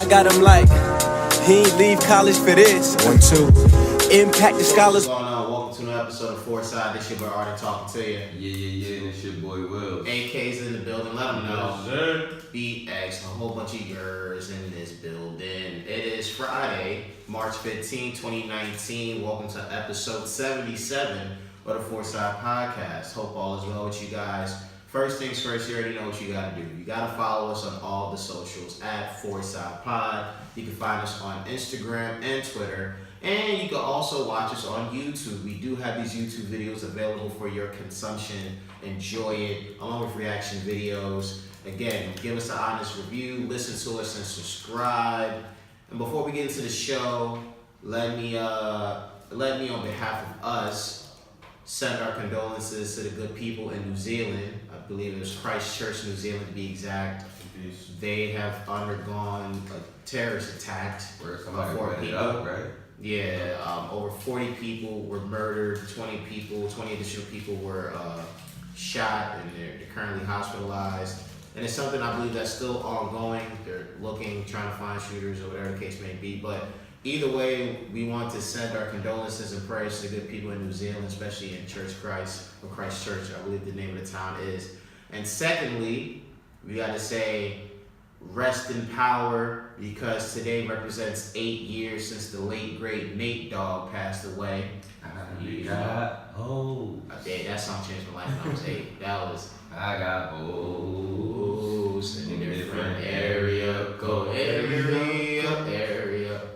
I got him like, he ain't leave college for this. 1, 2. Impact the scholars. What's going on? Welcome to another episode of Foresight. This your boy Artie talking to you. Yeah, and it's your boy Will. AK's in the building. Let them know. Yes, sir. BX, a whole bunch of yours in this building. It is Friday, March 15, 2019. Welcome to episode 77 of the Foresight Podcast. Hope all is well with you guys. First things first, you already know what you got to do. You got to follow us on all the socials at Foresight Pod. You can find us on Instagram and Twitter. And you can also watch us on YouTube. We do have these YouTube videos available for your consumption. Enjoy it, along with reaction videos. Again, give us an honest review, listen to us, and subscribe. And before we get into the show, let me on behalf of us send our condolences to the good people in New Zealand. I believe it was Christchurch, New Zealand to be exact. They have undergone a terrorist attack. Where somebody went it up, right? Yeah, over 40 people were murdered, 20 additional people were shot, and they're currently hospitalized. And it's something I believe that's still ongoing. They're looking, trying to find shooters or whatever the case may be. But either way, we want to send our condolences and prayers to the good people in New Zealand, especially in Christchurch, I believe the name of the town is. And secondly, we got to say rest in power, because today represents 8 years since the late great Nate Dogg passed away. That song changed my life when I was 8. That was I got O's in a different area, go area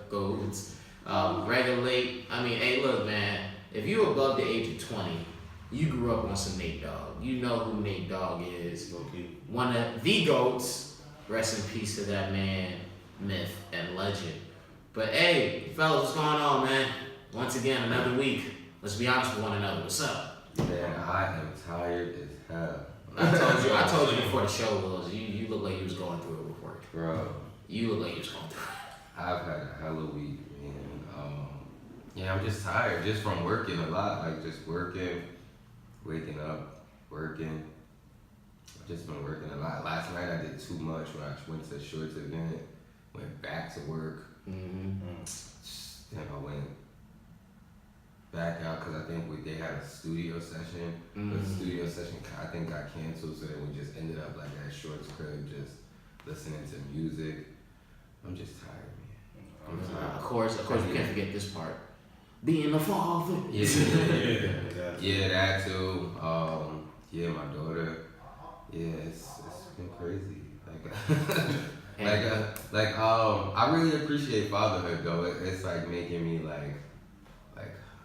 goes. Regulate. I mean, hey, look, man. If you're above the age of 20, you grew up on some Nate Dogg. You know who Nate Dogg is. One of the GOATs. Rest in peace to that man, myth, and legend. But hey, fellas, what's going on, man? Once again, another week. Let's be honest with one another. What's up? Man, I am tired as hell. I told you before the show, Will, you look like you was going through it with work. Bro. You look like you was going through it. I've had a hell of a week, man. I'm just tired, just from working a lot. Like, just working, waking up, working. I've just been working a lot. Last night I did too much when I went to the Shorts event, went back to work. Then I went back out because I think they had a studio session. But the studio session I think got canceled, so then we just ended up like at Shorts crib, just listening to music. I'm just tired, man. Of course, we can't forget this part. Being a father. Yeah, that too. My daughter. Yeah, it's been crazy. I really appreciate fatherhood though. It's like making me like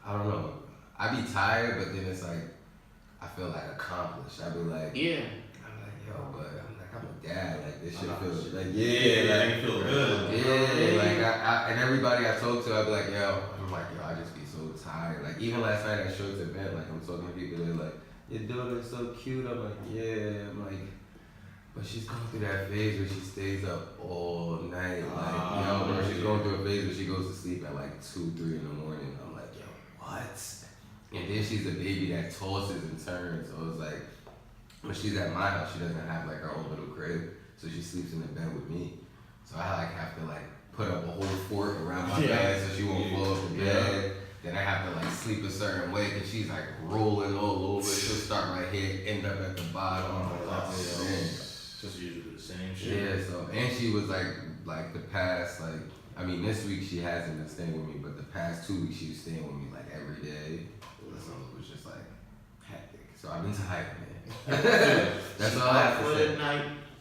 I don't know. I be tired, but then it's like I feel like accomplished. I be like, yeah. I'm like, yo, but I'm a dad. Like this shit feels like you feel good. Yeah, like I and everybody I talk to, I be like, yo, I just be so tired. Like even last night at Shorts event, like I'm talking to people, they're like, your daughter's so cute. I'm like, yeah. I'm like, but she's going through that phase where she stays up all night. Like, she's going through a phase where she goes to sleep at like 2, 3 in the morning. I'm like, yo, what? And then she's a baby that tosses and turns. So it's like, when she's at my house, she doesn't have like her own little crib. So she sleeps in the bed with me. So I like have to like put up a whole fort around my bed so she won't fall off the bed. Then I have to like sleep a certain way because she's like rolling all over. She'll start right here, end up at the bottom. Just usually the same shit. Yeah, so, and she was like the past, this week she hasn't been staying with me, but the past 2 weeks she was staying with me like every day. So it was just like hectic. So I've been tired, man. That's all I have to say.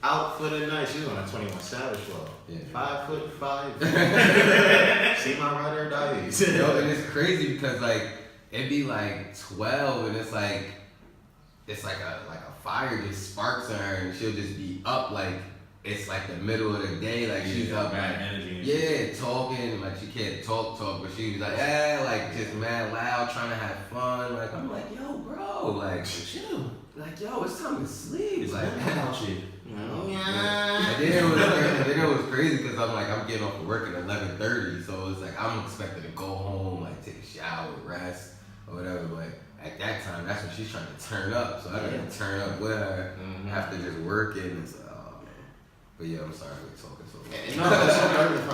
Out for the night. She's on a 21 Savage flow. Yeah. 5'5". See my ride or die. Yo, and it's crazy because like it'd be like 12 and it's like a fire just sparks on her and she'll just be up like it's like the middle of the day, like she's up mad energy. Yeah, talking, like she can't talk, but she was like, like just mad loud, trying to have fun. Like I'm like, yo, bro, like chill. Like, yo, it's time to sleep. It's like shit. And then it was crazy because I'm getting off of work at 11:30, so it's like I'm expected to go home, like take a shower, rest, or whatever. But at that time, that's when she's trying to turn up, so I gotta turn up with her after just working. It's like, oh man. But yeah, I'm sorry we're talking so No,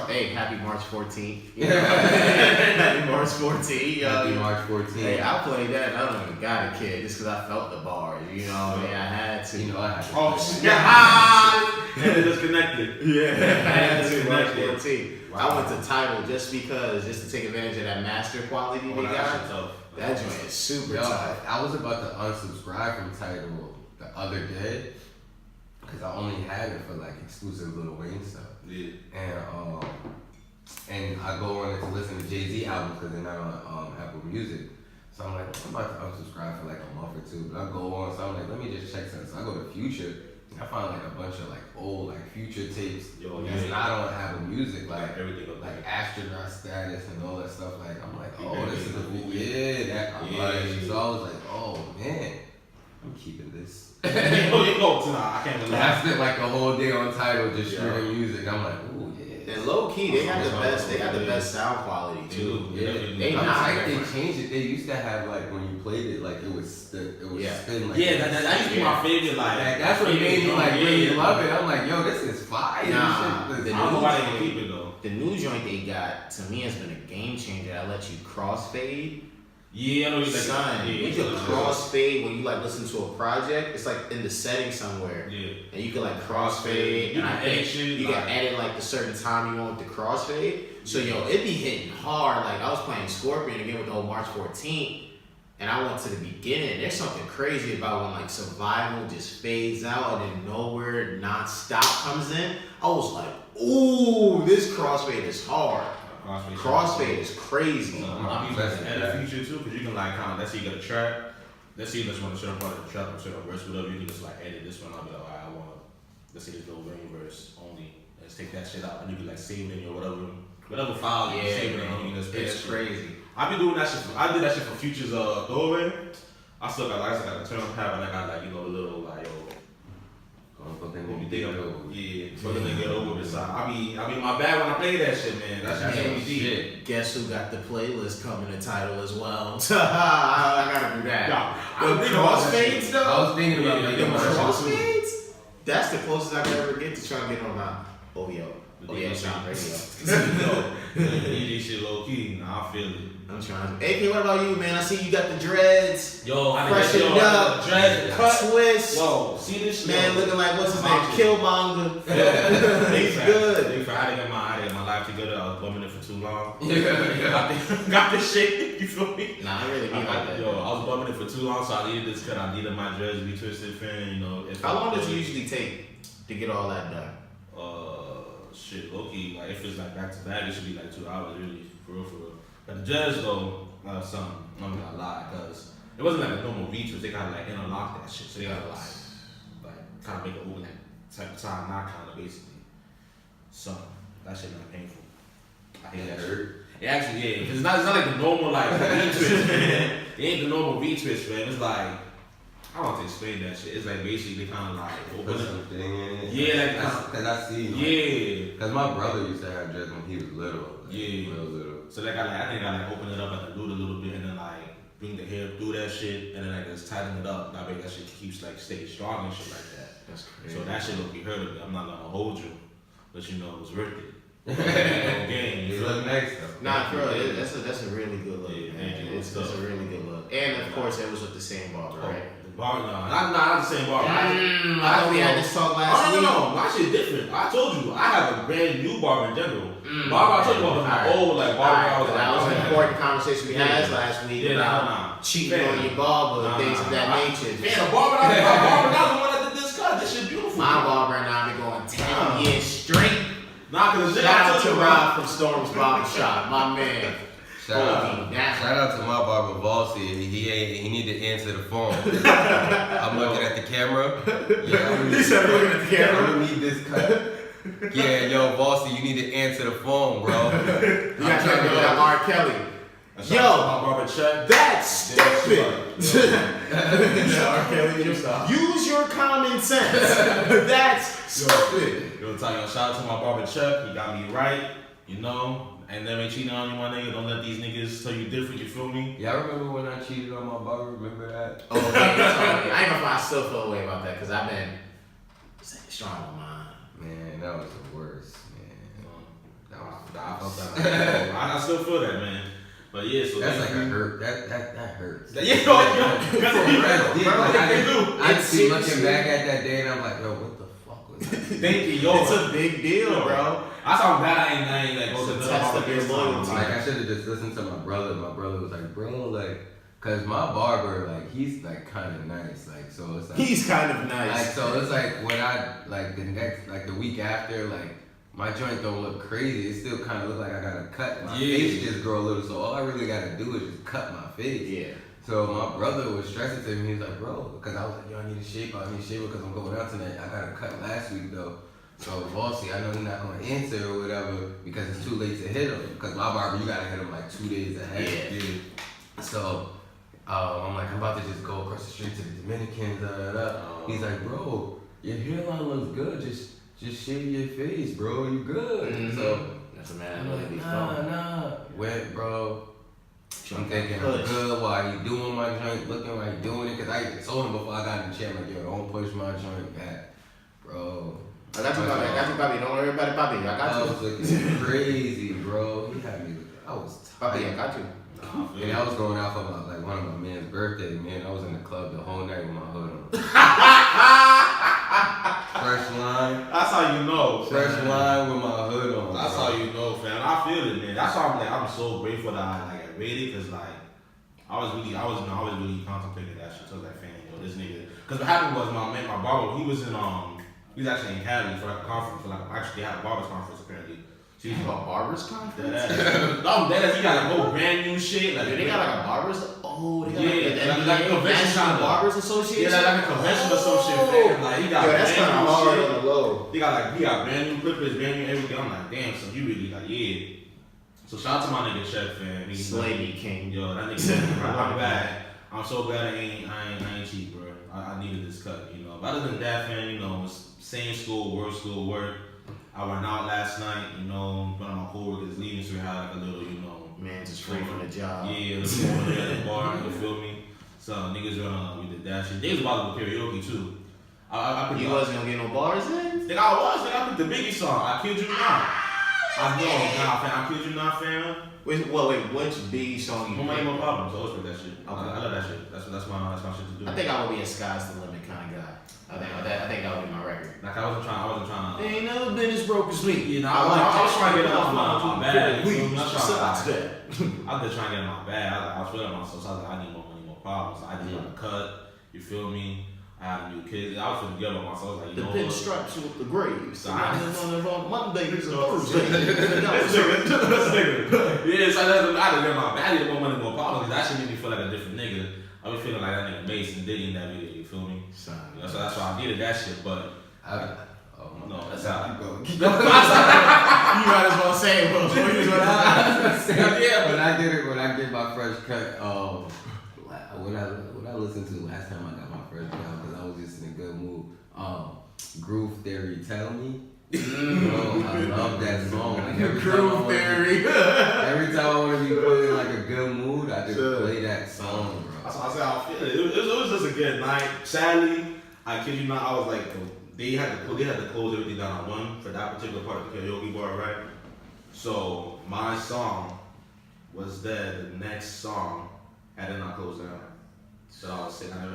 hey, happy March 14th. You know? Happy March 14th. Happy March 14th. Hey, I played that and I don't even got a kid just because I felt the bars. You know what I mean? I had to. You know, I had to. Oh, Yeah. and it disconnected. Yeah. I had to March Disconnected. 14th. Wow. I went to Tidal just to take advantage of that master quality they got. That joint is super tough. I was about to unsubscribe from Tidal the other day because I only had it for like exclusive Lil Wayne stuff. Yeah. And I go on it to listen to Jay-Z albums because they're not on Apple Music. So I'm like, I'm about to unsubscribe for like a month or two. But I go on, so I'm like, let me just check something. So I go to Future. I find like a bunch of like old like Future tapes that's not on Apple Music, like everything, like Astronaut Status and all that stuff. Like I'm like, oh, Yeah, this is a yeah. that I like. So I was like, oh man, I'm keeping this. You go tonight. I can't believe I spent like a whole day on Tidal just streaming music. I'm like, ooh yeah. And low key, they got the best. They got the best sound quality too. Yeah, They I'm not like they different. changed it. They used to have like when you played it, like it was spin like that used to be my favorite. Like that's what made me like really love it. I'm like, yo, this is fire. Nah, This shit I is don't know why they can keep it though. The new joint they got to me has been a game changer. That lets you crossfade. Yeah, I know you like Son, yeah, you can crossfade when you like listen to a project. It's like in the settings somewhere, Yeah. and you can like crossfade. You And can I think edit shit, you like- can edit like the certain time you want with the crossfade. So yo, it be hitting hard. Like I was playing Scorpion again with the old March 14th, and I went to the beginning. There's something crazy about when like survival just fades out and then nowhere non-stop comes in. I was like, ooh, this crossfade is hard. Crossfade is crazy. I'm using that edit feature too, because you can like kind of, let's say you got a track, let's say you just want a certain part of the track or certain verse, whatever, you can just like edit this one. I'll be like, alright, I want to, let's say this little rain verse only. Let's take that shit out and you can like save it in your whatever file you can save it in. You can just It's crazy. I be doing that shit. I did that shit for Future's doorway. I still got like the turn pad and I got like, you know, the little like but then they get over it. So I be my bad when I play that shit, man. That's shit. Guess who got the playlist coming to Tidal as well? I gotta do that. The crossfades though. I was thinking about making the my crossfades. That's the closest I can ever get to trying to get on my OVO Shop Radio. DJ shit low key. Nah, I feel it. I'm trying. AK, what about you, man? I see you got the dreads. Yo, I freshened up, dreads, cut. twist. Yo, see this shit? Man, looking like what's his name? Killmonger. He's good. I didn't get my life together. I was bumming it for too long. Yeah. Got this shit. You feel me? Nah, I really mean like that. Yo, I was bumming it for too long, so I needed this cut. I needed my dreads to be twisted, fan. You know. How long does it usually take to get all that done? Shit, low key. Like if it's like back to back, it should be like 2 hours, really, for real. But the dreads though, something. I'm not gonna lie, cause it wasn't like a normal V-twist. They kind of like interlock that shit, so they gotta like kind of make it over that type of time, not kind of basically. So that shit not painful. I hate that shit. It actually, yeah, because it's not like the normal like V-twist, man. It ain't the normal V-twist, man. It's like, I don't want to explain that shit. It's like basically they kind of like open it. Something in it. Yeah, like Cause I see. Yeah. Cause my brother used to have dreads when he was little. Like, Yeah. Little. So like I think I like open it up at the root a little bit and then like bring the hair through that shit and then like just tighten it up. That way that shit keeps like staying strong and shit like that. That's crazy. So that shit will be hurt of me. I'm not gonna hold you, but you know it was worth it. Game, You look nice though. Nah, bro, that's a really good look, Yeah, man. yeah, It's a really good look. And of course, it was with the same barber, right? Bar, no, not the same bar. I thought we had this talk last week. No, my shit different. I told you, I have a brand new barber in general. Barber, I told you about my old like barber. I was like, that was an important conversation we had last week about cheating on your barber and things of that nature. Man, the barber, my barber not the one that did this cut. This shit beautiful. My barber and I been going 10 years straight. Nah, cause the Shout out to Rob from Storm's Barber Shop, my man. Shout out to my barber Valsy. He need to answer the phone. I'm looking at the camera. Yeah, He said looking at the camera. I need this cut. Yeah, yo, Valsy, you need to answer the phone, bro. You got to get that R. Kelly. Yo, my barber check. that's stupid. R. Kelly, Use your common sense. That's stupid. Yo, tell you, shout out to my barber Chuck. He got me right, you know. And never ain't cheating on you, my nigga. Don't let these niggas tell you different, you feel me? Y'all remember when I cheated on my barber? Remember that? Oh, man, I ain't gonna lie, I still feel away about that because I've been strong on mine. Man, that was the worst, man. I still feel that, man. But yeah, so that's like a hurt. That hurts. Yeah, I just be looking back at that day and I'm like, yo, what the fuck was that? Thank you, yo. It's a big deal, bro. That's how bad I ain't like go to It's a the test of your loyalty. Like I should have just listened to my brother. My brother was like, bro, like, cause my barber, like, he's like kind of nice, like, so it's like He's kind of nice. like, so it's like when I like the week after, like my joint don't look crazy. It still kind of look like I gotta cut my face, just grow a little. So all I really gotta do is just cut my face. Yeah. So my brother was stressing to me. He was like, bro, because I was like, yo, I need a shaper. Because I'm going out tonight. I got a cut last week though. So bossy, I know you're not gonna answer or whatever because it's too late to hit him. Because my barber, you gotta hit him like 2 days ahead. Yeah. So I'm like, I'm about to just go across the street to the Dominicans. He's like, bro, your hairline looks good. Just shave your face, bro. You good. Mm-hmm. So that's a man. I'm like, nah. Went, bro. I'm thinking I'm Push. good while he doing my joint, looking like he doing it. Cause I told him before I got in the chair, like, yo, don't push my joint back, bro. I got you, Bobby. Don't worry about it, Bobby. I got I you. was looking crazy, bro. He had me looking. I was Bobby, tired. I got you. And I was going out for like one of my man's birthday, man. I was in the club the whole night with my hood on. Fresh line. That's how you know. Fresh fam. line with my hood on. That's bro. how you know, fam. I feel it, man. That's why I'm so grateful that I rated, cause like I was really contemplating that shit. So I was like, fam, yo, this nigga. Cause what happened was my barber, he was actually in Cali for like a conference, actually they had a barbers conference apparently. So You got a barbers conference? he got like a whole brand new shit. Like They got like a barbers? Oh, they got Yeah, like like a a convention National kinda. Barbers Association? yeah, like a convention or some shit, fam. Like he got Yo, that's brand kind of new hard shit. on the low. He got brand new clippers, brand new everything. I'm like, damn, so you really like, yeah. So shout out to my nigga Chef, fam. Slavey King. Yo, that nigga, I'm glad. I'm so glad I ain't cheap, bro. I needed this cut, you know. But other than that, fam, you know, same school, work. I went out last night, you know, one of my coworkers leaving, so we had like a little, you know. Man, just free from the job. Yeah, let's go over there at the bar, you feel me? So niggas we did that shit. They was about to do karaoke too. You wasn't gonna get no bars in? Nigga, I picked the Biggie song. I killed you not. I know, nah, fam. I killed you not, fam. Wait, which Biggie song you Money picked? No Problem. So I respect that shit. Okay. I love that shit. That's my shit to do. I think I would be a sky's the limit kind of guy. I think that would be my record. Like I wasn't trying to. Ain't never been as broke as me. You know, I was trying to get it off my bag. You feel me? I was just trying to get in my bag. I was feeling myself. So I was like, I need more money, more problems. So I just got a cut. You feel me? I have new kids. I was feeling good about myself. I was like, you The know pinstripes with the graves. So On Mondays and Thursdays. Yeah, so I had to get my bag, I need more money, more problems. That shit made me feel like a different nigga. I be feeling like that nigga Mason did in that video. You feel me? So that's why I needed that shit. But no, that's how I go. You might as well say it, bro. Yeah, when I did my fresh cut, when I listened to last time I got my first cut, because I was just in a good mood. Groove Theory, Tell Me. Bro, I love that song. Like Groove Theory. Every time I want to be put in like a good mood, I just play that song, bro. That's how I feel. It was just a good night. Sadly, I kid you not, I was like, they had to close everything down at 1 for that particular part of the karaoke bar, right? So my song was there. The next song had to not close down. So I was sitting, I was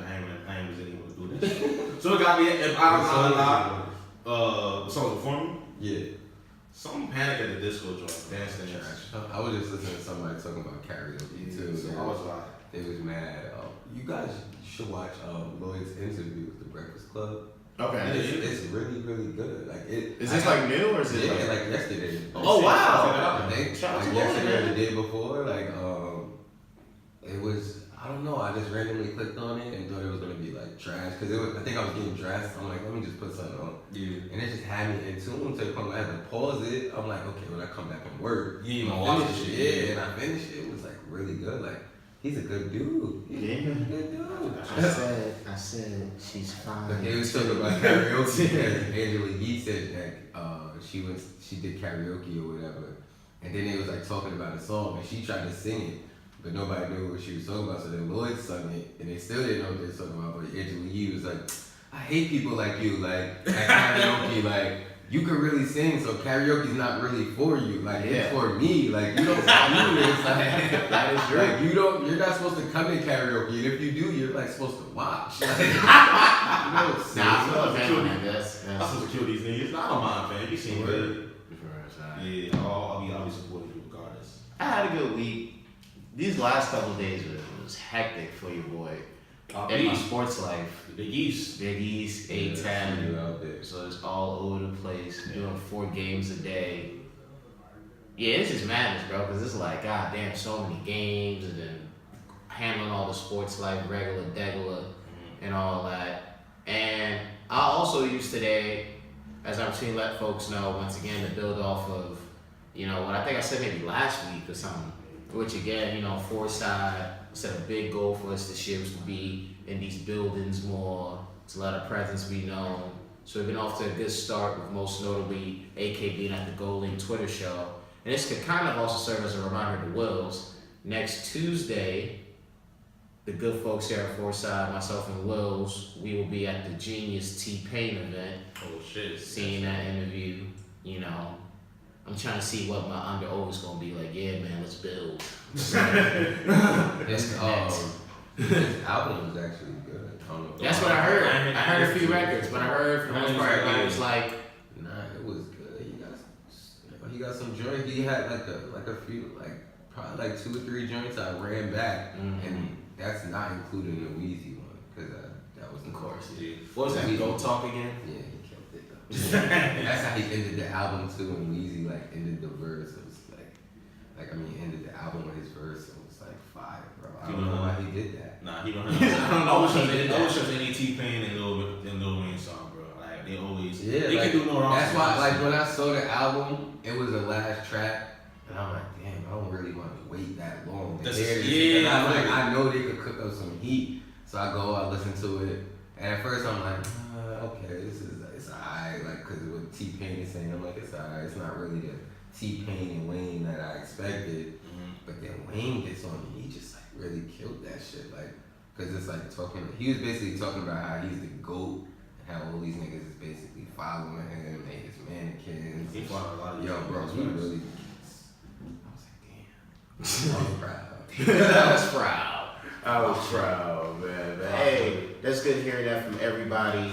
able to do that. So it got me. If I'm not allowed, the song was before me. Yeah. Some Panic at the Disco joint, dance. I was just listening to somebody talking about karaoke too. So I was like, they was mad. You guys should watch Lloyd's interview with the Breakfast Club. Okay. It's really, really good. Like Is this like new or is it? Yeah, like yesterday. Oh wow! I think Shout out to like Lloyd, yesterday or man. the day before, like it was. I don't know. I just randomly clicked on it and thought it was gonna be like trash because I think I was getting dressed. I'm like, let me just put something on. yeah. And it just had me in tune to the point where I had to pause it. I'm like, okay, when I come back from work, You know, I watch finished the it. shit. Yeah, and I finished it. It was like really good. Like he's a good dude. He's Yeah. a good dude. I said she's fine. But they was talking about karaoke and Angela Yee said that she did karaoke or whatever, and then they was like talking about a song and she tried to sing it, but nobody knew what she was talking about. So then Lloyd sung it and they still didn't know what they were talking about. But Angela Yee was like, I hate people like you, like at karaoke, like you can really sing, so karaoke's not really for you. Like Yeah. it's for me. Like you don't do this. Like That is true. like you're not supposed to come in karaoke, and if you do, you're like supposed to watch. Like, you know, sing. Nah, I feel a fan on that. That's I'm supposed to kill these niggas. Nah, I don't mind, man. You seem good. Yeah, I'll be supporting you regardless. I had a good week. These last couple of days was hectic for your boy. In my sports life. Big East. Big East, Yeah, A10. you out there. So it's all over the place. Yeah. Doing 4 games a day. Yeah, it's just madness, bro. Because it's like, god damn, so many games. And then handling all the sports life, regular, degular, and all that. And I also use today, as I'm trying to let folks know, once again, to build off of, you know, what I think I said maybe last week or something. Which again, you know, Foresight set a big goal for us this year was to be in these buildings more, to let our presence be known. So we've been off to a good start with most notably AK being at the Goaling Twitter show. And this could kind of also serve as a reminder to Wills. Next Tuesday, the good folks here at Foresight, myself and Wills, we will be at the Genius T-Pain event. Oh shit. Seeing that interview, you know, I'm trying to see what my under is gonna be like. Yeah, man, let's build. This album was actually good. I don't know. That's what I heard. I heard a few records, but I heard for the most part it was like, Nah, it was good. He got some joint. He had like a few, like probably like 2 or 3 joints. I ran back, and that's not including the Weezy one because that was of course. Yeah. What was that? Go Talk again? Yeah, he killed it though. That's how he ended the album too, and Weezy like ended the verse. It was like I mean, ended the album with his verse. It was like fire, bro. I don't know why he did that. Nah, he don't I don't know always what he did that. shows any T-Pain and Lil Wayne song, bro. Like they always, Yeah, they like, can do no wrong. that's why, like when I saw the album, it was the last track, and I'm like, damn, I don't really want to wait that long to hear this. Yeah, And I'm like, I know they could cook up some heat, so I go, I listen to it, and at first I'm like, okay, it's alright, like, cause what T-Pain is saying, I'm like, it's alright, it's not really the T-Pain and Wayne that I expected, but then Wayne gets on and he just like really killed that shit, like, cause it's like he was basically talking about how he's the GOAT, and how all these niggas is basically following him, and his mannequins. He fought a lot of Yo, bro, he these really. I was like, damn. I was proud. I was proud. I was proud, man. But hey, that's good hearing that from everybody.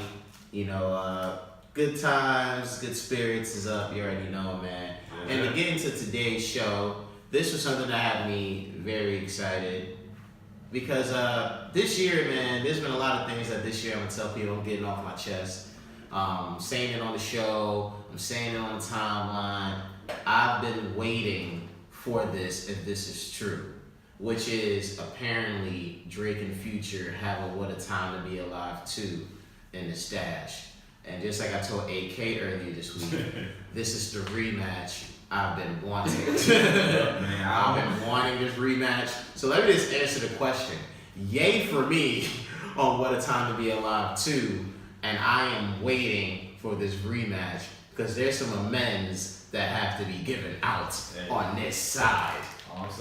You know, good times, good spirits is up. You already know, man. Yeah. And to get into today's show, this was something that had me very excited. Because this year, man, there's been a lot of things that this year I'm going to tell people I'm getting off my chest. I'm saying it on the show. I'm saying it on the timeline. I've been waiting for this if this is true. Which is apparently Drake and Future have a What a Time to Be Alive 2 in the stash. And just like I told AK earlier this week, this is the rematch I've been wanting. Man, I've been wanting this rematch. So let me just answer the question. Yay for me on What a Time to Be Alive 2, and I am waiting for this rematch because there's some amends that have to be given out on this side.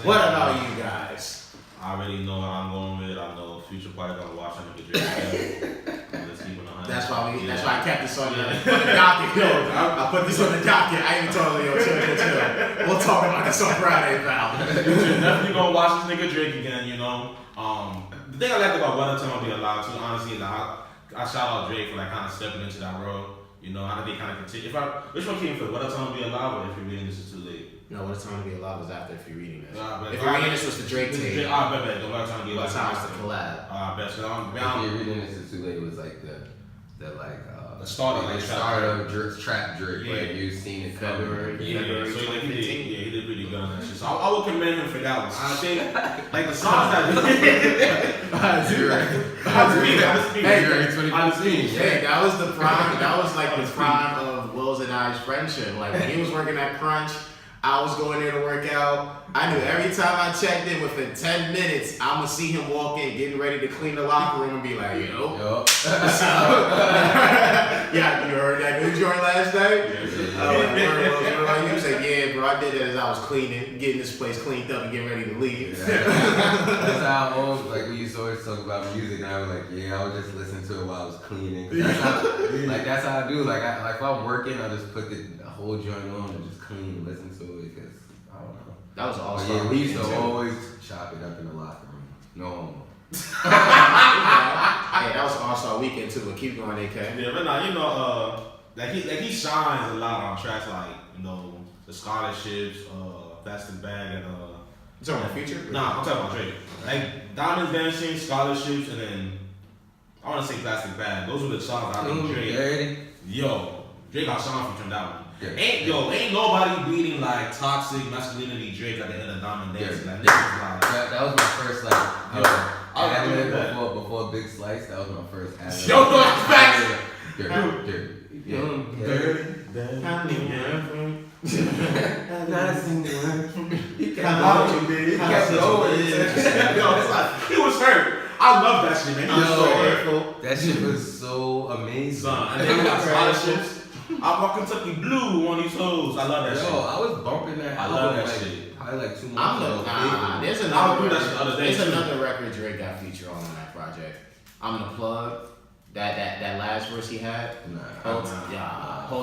What about you guys? I already know how I'm going with it. I know Future probably gonna watch him with the Let's keep it 100. That's why I kept this on the docket. Yo, I put this on the docket. I even told you, chill. We'll talk about this on Friday, pal. Future definitely gonna watch this nigga Drake again, you know. The thing I liked about What a Time to Be Alive too, honestly, is I shout out Drake for like kind of stepping into that role. You know, I think they kind of continue. Which one came first? What a Time to Be Alive, or if you're reading this is too late? No, What a Time to Be Alive was after if you're reading this. Bet. If you're reading this was the Drake tape. I bet. What a Time to Be What Alive. a Time was the collab. Bet. So If you're reading this is too late, it was like the the start of like the start of Trap Drake. Yeah. Like you've seen it cover. Yeah, February so like he 2015. did pretty good on that shit. So I would commend him for that one. I think like the songs that February 2015. Hey, that was the prime. That was like the prime of Will's and I's friendship. Like when he was working at Crunch, I was going there to work out. I knew every time I checked in, within 10 minutes, I'ma see him walk in, getting ready to clean the locker room, and be like, yo. Yeah, you heard that new joint last night? Yeah. What about you? Say, yeah, bro. I did that as I was cleaning, getting this place cleaned up and getting ready to leave. Yeah, that's how I always, like, we used to always talk about music, and I was like, yeah, I would just listen to it while I was cleaning. That's how I do. Like if I'm working, I just put the whole joint on and just clean and listen to it, because, I don't know. That was all. Yeah, we used to always chop it up in the locker room. No homo. Hey, that was All-Star Weekend too, but keep going, AK. Yeah, but nah, you know, like he shines a lot on tracks like, you know, the scholarships, Plastic Bag, and You talking about Future? Nah, I'm talking about Drake. Like Diamonds Dancing, scholarships, and then I want to say Plastic Bag. Those were the songs I think Drake. Yo, Drake got shine featuring that one. Yeah. Ain't nobody beating like Toxic Masculinity Drake at the end of Diamond Dancing. Like, niggas like, That was my first, like, I was ad-lib before Big Slice. That was my first ad-lib. Yo, no, it's facts. Dirty. He kept going. Yo, it's like, he was hurt. I love that shit, man. He was so hurtful. That shit was so amazing. Son, and then we got scholarships. I walk Kentucky Blue on these hoes. I love that shit. Yo, I was bumping that. I love that like, shit. Probably like 2 months I'm ago. the nah. There's I would do another. that shit the other day, There's too. another record Drake got featured on that project. I'm the plug. That last verse he had. Whole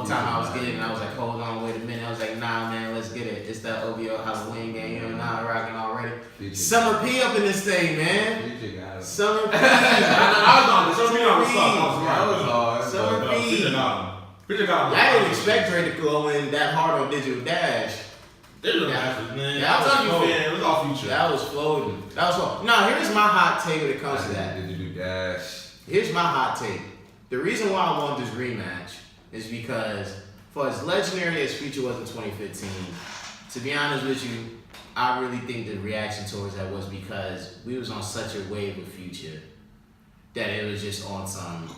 time I was getting it, I was like, hold on, wait a minute. I was like, nah, man, let's get it. It's that OVO Halloween game. You're not rocking already. Summer P up in this thing, man. Summer P. I was on this. That was hard. Summer P. I didn't expect Drake to go in that hard on Digital Dash. Digital Dash, man. Yeah, I'm telling you, man. It was all Future. That was floating. Now, here's my hot take when it comes to that. Here's my hot take. The reason why I want this rematch is because, for as legendary as Future was in 2015, to be honest with you, I really think the reaction towards that was because we was on such a wave of Future that it was just on some.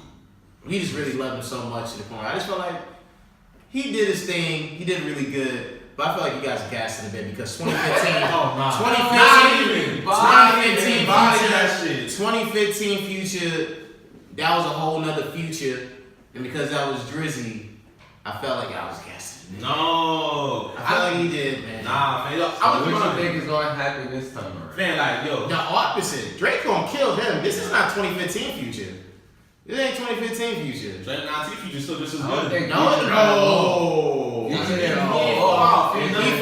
We just really loved him so much to the point where I just felt like he did his thing. He did really good. But I feel like you guys gassed it a bit because 2015, 2015 Future, that was a whole nother Future, and because that was Drizzy, I felt like I was gassing. No, I felt like he did, man. Nah, man. Yo, What do you think is going to happen this time around? Man, like, yo. The opposite. Drake gonna kill him. This is not 2015 Future. This ain't 2015 Future. Drake 19 Future still just as I don't good. think No. Future He did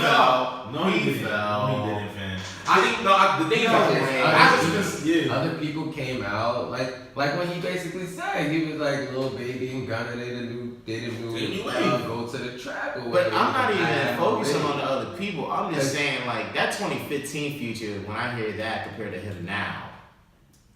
fell. No, he didn't, fam. I think, the thing is, Other people came out like when he basically said he was like Lil Baby and Gunna, they didn't go to the trap or But whatever. I'm not even focusing on the other people. I'm just saying, like, that 2015 Future, when I hear that compared to him now,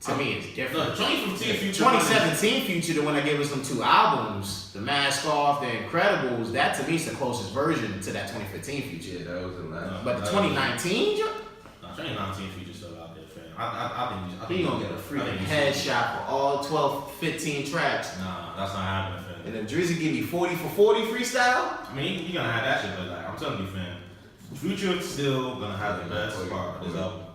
to me it's different. No, 2015 Future. 2017 Future, the one that gave us them 2 albums, The Mask Off, The Incredibles, that to me is the closest version to that 2015 Future. Yeah, that was the last. But the 2019, 2019 Future still out there, fam. I think he gonna get a freaking headshot for all 12, 15 tracks. Nah, that's not happening, fam. And if Drizzy give me 40 for 40 freestyle, I mean, you gonna have that shit, but like, I'm telling you, fam, Future still gonna have the best part of this album.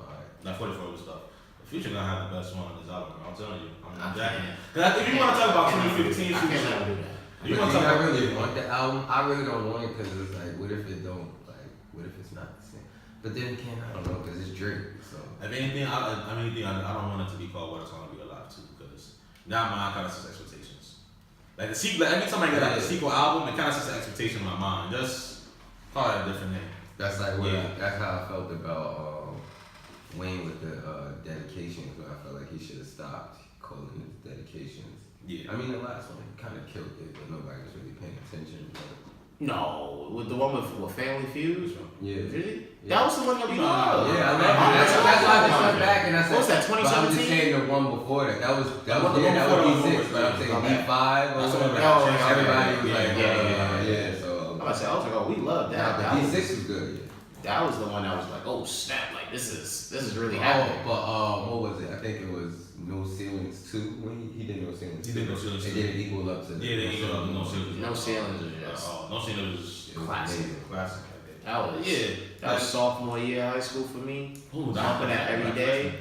Not 44 with stuff. Future gonna have the best one on this album, bro. I'm telling you. I'm jacking. Cause if you wanna talk about 2015 I Future, cannot do that. you wanna talk about really want the album? I really don't want it because it's like, what if it don't? Like, what if it's not the same? But then again, I don't know because it's Drake. So if anything, I don't want it to be called What It's Gonna Be Alive too, because now my mind kind of sets expectations. Like the sequel, every time I get like a sequel album, it kind of sets an expectation in my mind. Just call it a different name. that's like what that's how I felt about Wayne with the dedications. But I felt like he should have stopped calling his dedications. Yeah. I mean, the last one kind of killed it, but nobody was really paying attention. But No, with the one with Family Feud? yeah. Really? Yeah. That was the one that we loved. Yeah, I love it. That's why I just went back and I said, What was that, but I'm just 2017? saying the one before that. That was The one before that that was was B6, but I'm saying okay. B5 or That's whatever. what I'm Everybody was yeah, like, yeah. So I was like, oh, we love that. the That B6 was, was good. that was the one that was like, oh snap, like this is really happening. But what was it? I think it was No Ceilings 2 when he did No Ceilings 2. He did No Ceilings 2. It didn't equal up to the Yeah, they ain't gonna No Ceilings. No Ceilings was just No Ceilings was It was classic. amazing. classic. That was that was sophomore year of high school for me. Ooh, Jumping that every day.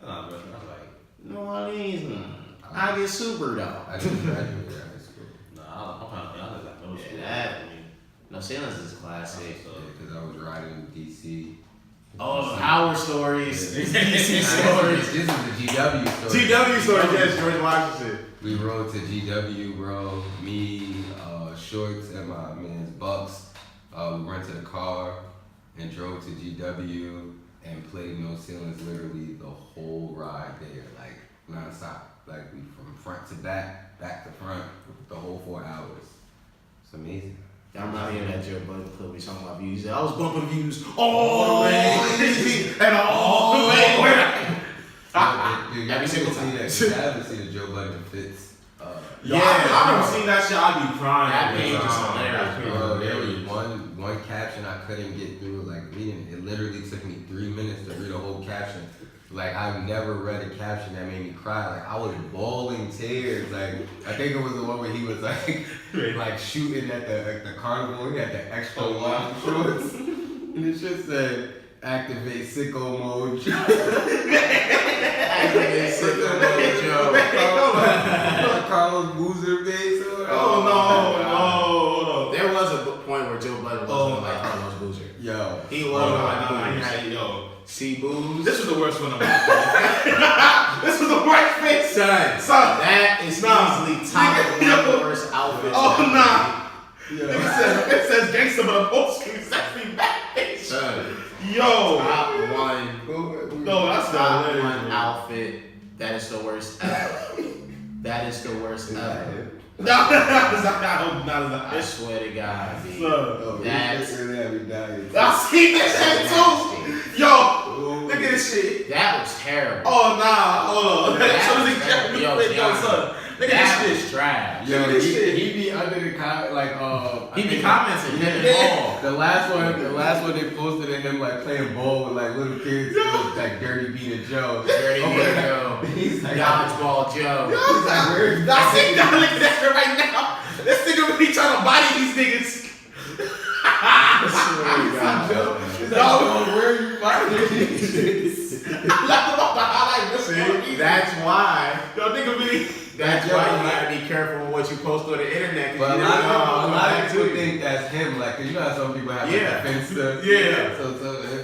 Nah, bro, I was like, New Orleans, I get super though. I didn't graduate high school. nah, I'm trying to think. I was like, no shit. that- No, Ceilings is classic. Because I was riding in DC. Oh, Power Stories. Yeah. DC Stories. This is the GW story. GW Stories, yes, George Washington. We rode to GW, bro. Me, Shorts, and my man's Bucks. We rented a car and drove to GW and played No Ceilings literally the whole ride there, like non-stop. Like we from front to back, back to front, the whole 4 hours. It's amazing. I'm not hearing that Joe Budden clip. We talking about views. I was bumping views all the way and all the way. Every single time. I haven't seen a Joe Budden Fits. Yo, I remember seeing that shit. I'd be crying. That page is hilarious. There was one caption I couldn't get through. Like reading, it literally took me 3 minutes to read a whole caption. Like I've never read a caption that made me cry. Like I was bawling tears. Like I think it was the one where he was like shooting at the carnival. He had the extra long shorts, and it just said activate sicko mode. Activate sicko mode, Joe. Carlos Boozer base. Oh no. There was a point where Joe Budden wasn't like Carlos Boozer. Yo, He was Yo. C Booze. This was the worst one of my life. This was the worst face. Son, that is easily top of the worst outfit. Oh nah. yeah. It says gangster, but a post screen sexy back bitch. Son, Yo. top one. No, that's Top not one outfit. That is the worst ever. That is the worst ever. No, I swear to God, B. That's I seen this shit too. Yo, look at this shit. that was terrible. Oh nah, hold on. That So was this terrible. Yo, yo, Gianna, son. Look that at was this shit. trash. Yo, Look at this shit. he be under the He be commenting, hitting ball. The last one they posted of him like playing ball with like little kids. It was like Dirty Beat of Joe. Dirty Beat Joe. He's like, Dodgeball Joe. he's like, where's I see y'all looking at it right now. This nigga really trying to body these niggas. I swear to God. He's like, Joe, where are you finding these? I left him off the highlight. See, that's why. Yo, nigga really. That's why you gotta be careful with what you post on the internet. But a You lot never know of what people to think that's him. Like, 'cause you know how some people have Yeah. like offensive. Yeah. So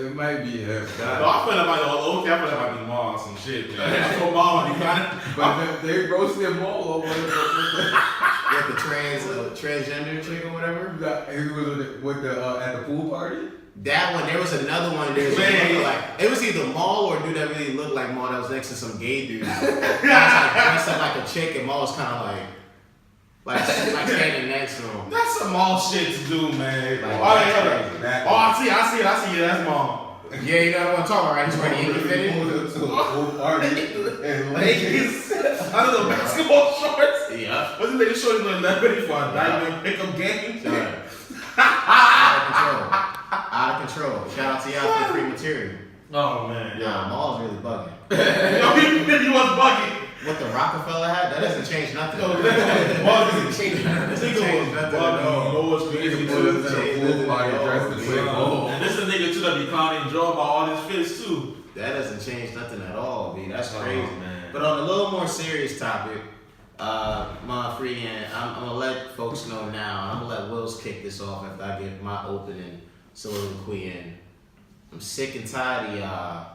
it might be him. No, I feel like okay, I feel like I might be Maul or some shit, man. That's what Maul be kind of. But they roasted Maul over With the transgender chick or whatever. he was with the at the pool party. That one, there was another one. There was like it was either Maul or dude that really looked like Maul that was next to some gay dude. That was like dressed up like a chick, and Maul was kind of like standing next to him. That's some Maul shit to do, man. Like, I see it. Yeah, that's Maul. Yeah, you know what I'm talking about, right? He's wearing the fitted. Pulled up to a pool party and Ladies, under the basketball shorts. Yeah. Wasn't they shorts on that ready for a diamond pickup game? Out of control. Shout out to y'all for the free material. Oh man. Yeah, Maul's really bugging. Yo, he was bugging. What the Rockefeller had? That doesn't change nothing. Yo, Maul doesn't change. That This doesn't nigga change was nothing bugging. at all. You know what's crazy? pulled up to a pool party dressed to play ball. And this is a nigga too that be clowning Joe about all his fits too. That doesn't change nothing at all, B. That's crazy. Man. But on a little more serious topic, my freehand, I'm gonna let folks know now. I'm gonna let Wills kick this off after I get my opening soliloquy in. I'm sick and tired of y'all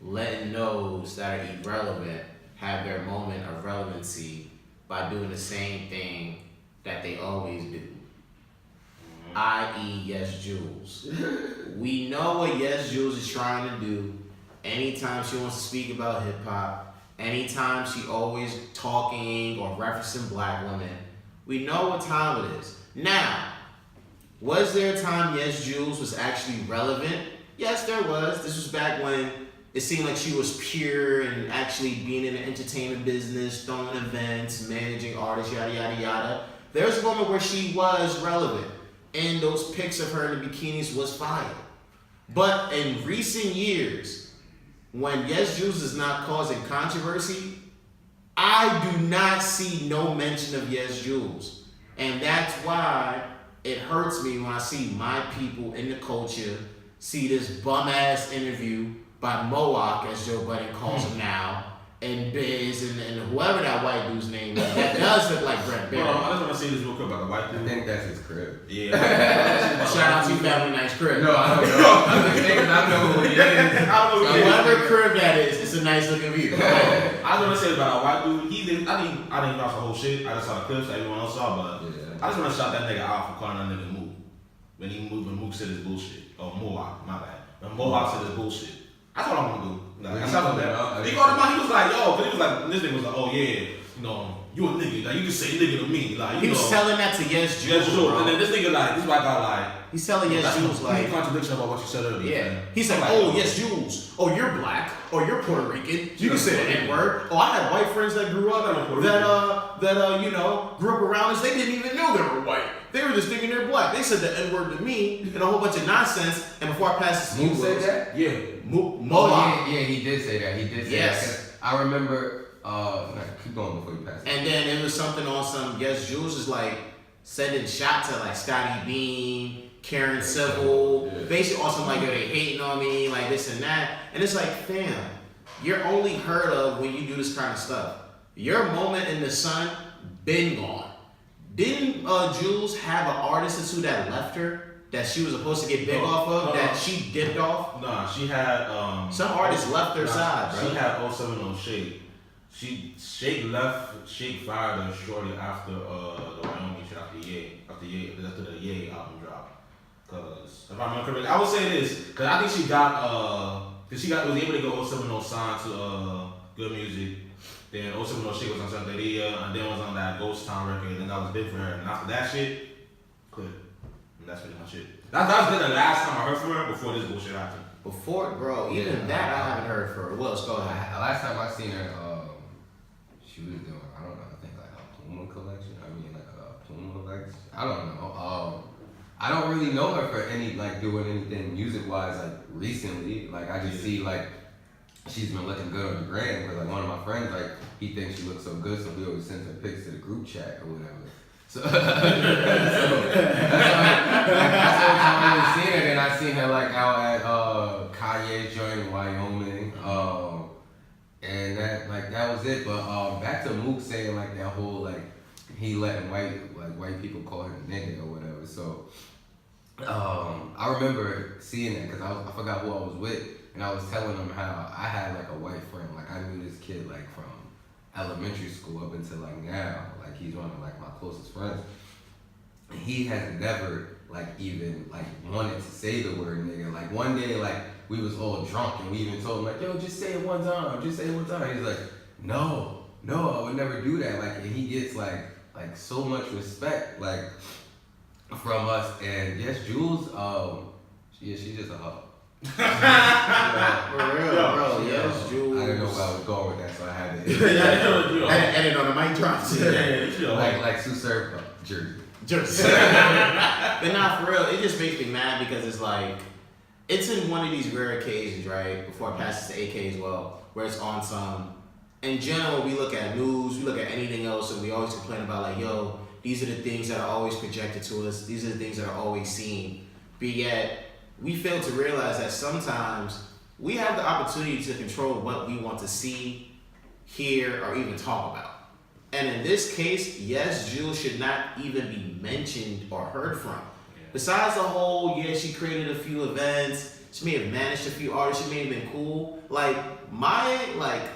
letting those that are irrelevant have their moment of relevancy by doing the same thing that they always do. I.e., Yes JULZ. We know what Yes JULZ is trying to do. Anytime she wants to speak about hip hop, anytime she always talking or referencing black women, we know what time it is. Now, was there a time Yes JULZ was actually relevant? Yes, there was. This was back when it seemed like she was pure and actually being in the entertainment business, throwing events, managing artists, yada, yada, yada. There's a moment where she was relevant, and those pics of her in the bikinis was fire. But in recent years, when Yes JULZ is not causing controversy, I do not see no mention of Yes JULZ. And that's why it hurts me when I see my people in the culture see this bum-ass interview by Moak, as Joe Budden calls him now, and Biz and whoever that white dude's name is, that does look like Brent Barry. Hold on, I just want to say this real quick about the white I dude. think that's his crib. Yeah. Shout out to Family Nice Crib. No, I don't know. I'm just thinking I know who he is. I don't know who he is. Whoever crib that is, it's a nice looking view. I was gonna say about a white dude. I didn't watch the whole shit. I just saw the clips that everyone else saw, but Yeah. I just want to shout that nigga out for calling that nigga Mook. When Mook said his bullshit. Oh, Mohawk, my bad. When Mohawk said his bullshit. That's what I want to do. Like, I shot him that. He called him out. He was like, yo, he was like, this nigga was like, oh yeah, you know, you a nigga. Like, you can say nigga to me. Like, He was telling that to Yes Jules. And then this nigga like, this white guy like, he's telling Yes Jules like, contradiction about what you said earlier. yeah. Man. He's like, oh, Yes Jules. Oh, you're black. Oh, you're Puerto Rican. You can say the N-word. Oh, I had white friends that grew up that you know, grew up around us. They didn't even know they were white. They were just thinking they're black. They said the N-word to me and a whole bunch of nonsense. And before I passed this, Mook said that? Yeah. Mohawk. Yeah, he did say that. He did say Yes. that. I remember, keep going before you pass it. And then it was something on some Yes Jules is like sending shots at like Scotty Beam, Karen Civil, basically on some like yo, they hating on me, like this and that. And it's like, fam, you're only heard of when you do this kind of stuff. Your moment in the sun been gone. Didn't Jules have an artist or two that left her that she was supposed to get big off of that she dipped off? Nah, she had some artists left her side, bro. She had 070 Shake. Shake fired her shortly after the Wyoming shit after the Ye album dropped. Cause if I remember correctly, I would say this, cause I think she was able to get 070 signed to Good Music. Then 070 Shake was on Santeria, and then was on that Ghost Town record, and that was big for her. And after that shit, quit. And that's pretty much it. That's been the last time I heard from her before this bullshit happened. Before, bro, even that I haven't heard for her. What else? Go ahead. Last time I seen her, she was doing, I don't know, I think like a Puma collection. I don't know. I don't really know her for any, like, doing anything music-wise, like, recently. Like, I just see, like, she's been looking good on the gram, but, like, one of my friends, like, he thinks she looks so good, so we always send her pics to the group chat or whatever. So, that's the only time I really seen her. Then I seen her, like, out at Kanye's joint in Wyoming. And that was it. But back to Mook saying, like, that whole, like, he letting white people call him a nigga or whatever. So I remember seeing that because I forgot who I was with, and I was telling him how I had like a white friend. Like I knew this kid like from elementary school up until like now. Like he's one of like my closest friends. And he has never like even like wanted to say the word nigga. Like one day like we was all drunk and we even told him like, yo, just say it one time. Just say it one time. He's like, no, I would never do that. Like and he gets like so much respect like from us. And yes, Jules, she's just a hoe. For real, bro. Yes, Jules. I didn't know where I was going with that, so I had to edit on the mic drops. like Sue Surf jersey. But not for real. It just makes me mad because it's like it's in one of these rare occasions, right? Before I pass this to AK as well, where it's on some. In general, we look at news, we look at anything else, and we always complain about like, yo, these are the things that are always projected to us. These are the things that are always seen. But yet, we fail to realize that sometimes we have the opportunity to control what we want to see, hear, or even talk about. And in this case, yes, Jules should not even be mentioned or heard from. Besides the whole, she created a few events, she may have managed a few artists, she may have been cool. Like, my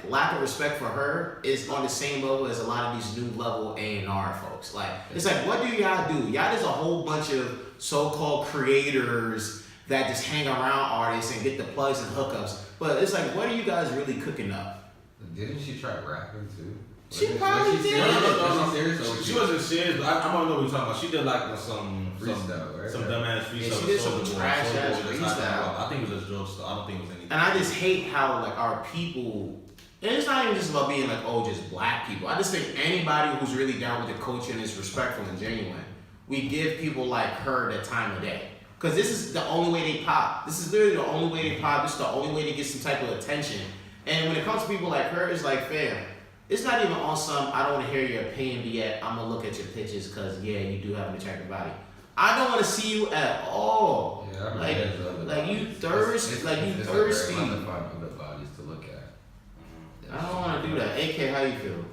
lack of respect for her is on the same level as a lot of these new level A&R folks. Like, it's like, what do y'all do? Y'all just a whole bunch of so-called creators that just hang around artists and get the plugs and hookups. But it's like, what are you guys really cooking up? Didn't she try rapping too? She probably did. Was she serious? She wasn't serious, but I don't know what you're talking about. She did like some freestyle, right? Some dumbass freestyle. Yeah, she did some trash ass freestyle. I think it was just jokes, though. I don't think it was anything. And I just hate how like our people, and it's not even just about being like, oh, just black people. I just think anybody who's really down with the culture and is respectful and genuine, we give people like her the time of day. Because this is the only way they pop. This is literally the only way they pop. This is the only way they get some type of attention. And when it comes to people like her, it's like, fam, it's not even on some, I don't want to hear your opinion, but yet I'm going to look at your pictures because, you do have an attractive body. I don't want to see you at all. Yeah, like you thirsty. It's hard to find other bodies to look at. that. I don't want to do that. AK, how you feel?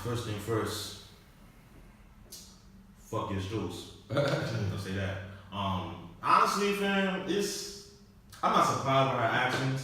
First thing first. Fuck your JULZ. I'll say that. Honestly, fam, I'm not surprised by her actions.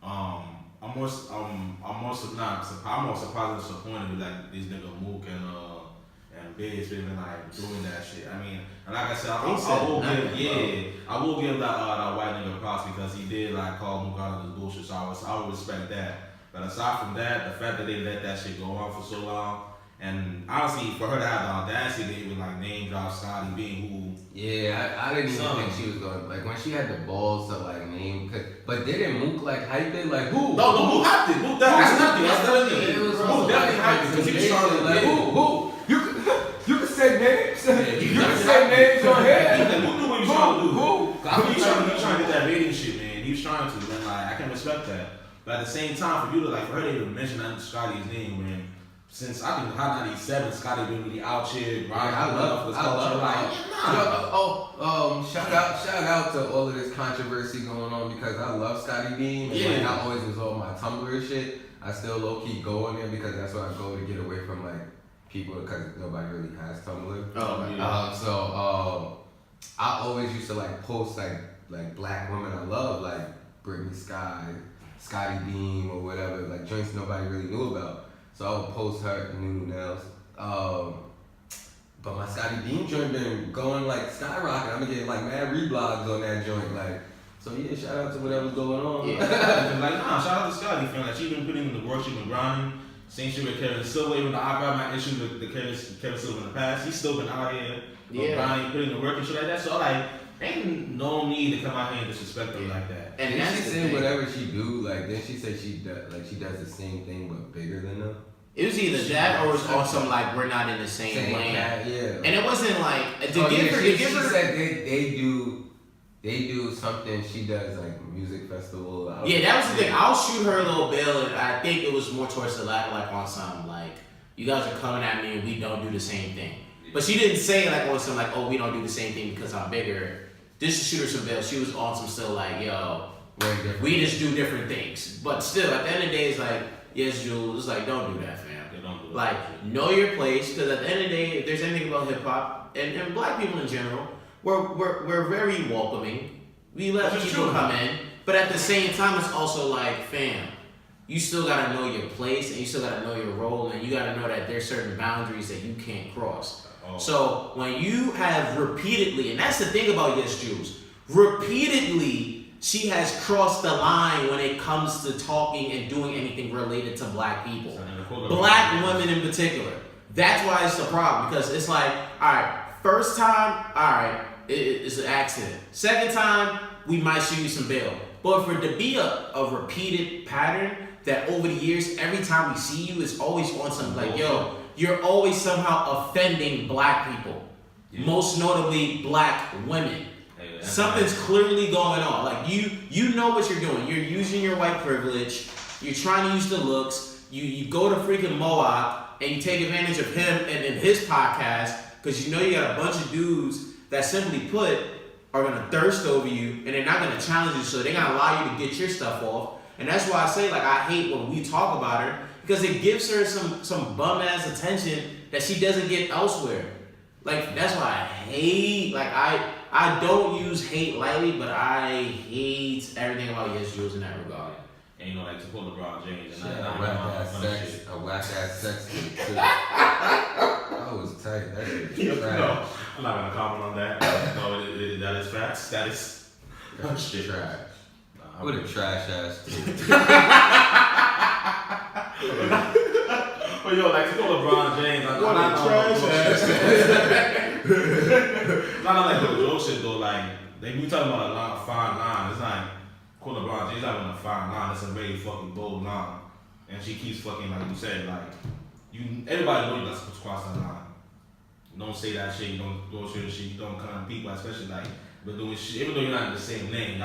I'm more surprised and disappointed with like these nigga Mook and Biz even like doing that shit. I mean, and like I said, I will give that white nigga props because he did like call Mook out of his bullshit. So I would respect that. But aside from that, the fact that they let that shit go on for so long. And honestly, for her to have the audacity to even like name drop Scotty being who. Yeah, I didn't even think she was going like when she had the balls to like name. But didn't Mook like hype it like who? No, Mook hyped it. Mook definitely hyped it. Mook definitely hyped it because he was trying to like who? You can say names. You can say names on here. Mook knew what he was trying to do. Who? He was trying to get that rating shit, man. He was trying to, and like I can respect that. But at the same time, for you to like for her to even mention Scotty's name when. Since I think Hot 97, Scotty been really out here. I love shout out to all of this controversy going on because I love Scotty Beam. And like, I always was on my Tumblr shit. I still low key go on there because that's where I go to get away from like people because nobody really has Tumblr. I always used to like post like black women I love like Britney Sky, Scotty Beam or whatever like joints nobody really knew about. So I would post her new nails. But my Scotty Beam joint been going like skyrocketing. I'm getting like mad reblogs on that joint. Like, so yeah, shout out to whatever's going on. Yeah. Shout out to Scotty, fam. Like she been putting in the work, she been grinding. Same shit with Kevin Silver. Even though I got my issue with the Kevin Silver in the past, he's still been out here grinding, putting in the work and shit like that. So like, ain't no need to come out here and disrespect them like that. And then she said whatever she do, like then she said she does the same thing but bigger than them. It was either that or it was on some like we're not in the same lane. And it wasn't like she said they do something. She does like music festival. That was the thing. I'll shoot her a little bill, and I think it was more towards the latter, like on some like you guys are coming at me and we don't do the same thing. But she didn't say like on some like we don't do the same thing because I'm bigger. Just to shoot her some bill, she was on some still like we just do different things. But still, at the end of the day, it's like. Yes, Jules. It's like, don't do that, fam. Don't do that. Like, know your place, because at the end of the day, if there's anything about hip hop and black people in general, we're very welcoming. We let people come in, but at the same time, it's also like, fam, you still gotta know your place and you still gotta know your role, and you gotta know that there's certain boundaries that you can't cross. So when you have repeatedly, and that's the thing about Yes, Jules, repeatedly. She has crossed the line when it comes to talking and doing anything related to black people. Black women in particular. That's why it's the problem. Because it's like, alright, first time, alright, it's an accident. Second time, we might shoot you some bail. But for it to be a repeated pattern that over the years, every time we see you, it's always on something like, you're always somehow offending black people. Yeah. Most notably, black women. Something's clearly going on. Like you know what you're doing. You're using your white privilege. You're trying to use the looks. You go to freaking Moab and you take advantage of him and his podcast because you know you got a bunch of dudes that simply put are gonna thirst over you and they're not gonna challenge you, so they're gonna allow you to get your stuff off. And that's why I say like I hate when we talk about her because it gives her some bum ass attention that she doesn't get elsewhere. Like that's why I hate I don't use hate lightly, but I hate everything about Yes Jules in that regard. And you know, like to pull LeBron James and a whack ass sex tape too. That was tight. That is trash. No, I'm not gonna comment on that. No, that is facts. That is shit. Trash. What a trash ass tape. But yo, like to call LeBron James, like, what a trash ass. Not like the joke shit though. Like we talking about a fine line. It's like call LeBron James not on a fine line. It's a very fucking bold line, and she keeps fucking like you said. Like everybody know you're not supposed to cross that line. Don't say that shit. You don't do certain shit. You don't come at people, especially like been doing shit. Even though you're not in the same lane,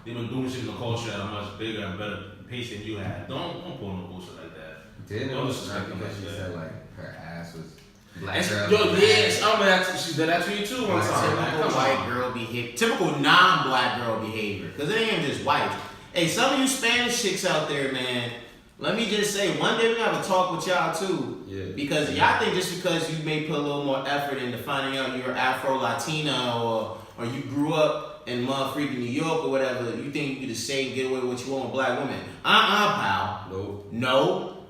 they've been doing shit in the culture at a much bigger and better pace than you had. Don't pull no bullshit like that. Didn't it was because she said like her ass was black girl. Yo, yes, she did that to you too. Typical white girl behavior, typical non-black girl behavior. Because it ain't even just white. Hey, some of you Spanish chicks out there, man. Let me just say, one day we gotta talk with y'all too. Yeah. Because y'all think just because you may put a little more effort into finding out you're Afro-Latina or you grew up in motherfucking New York or whatever, you think you can just say and get away with what you want with black women. Pal. Nope. No.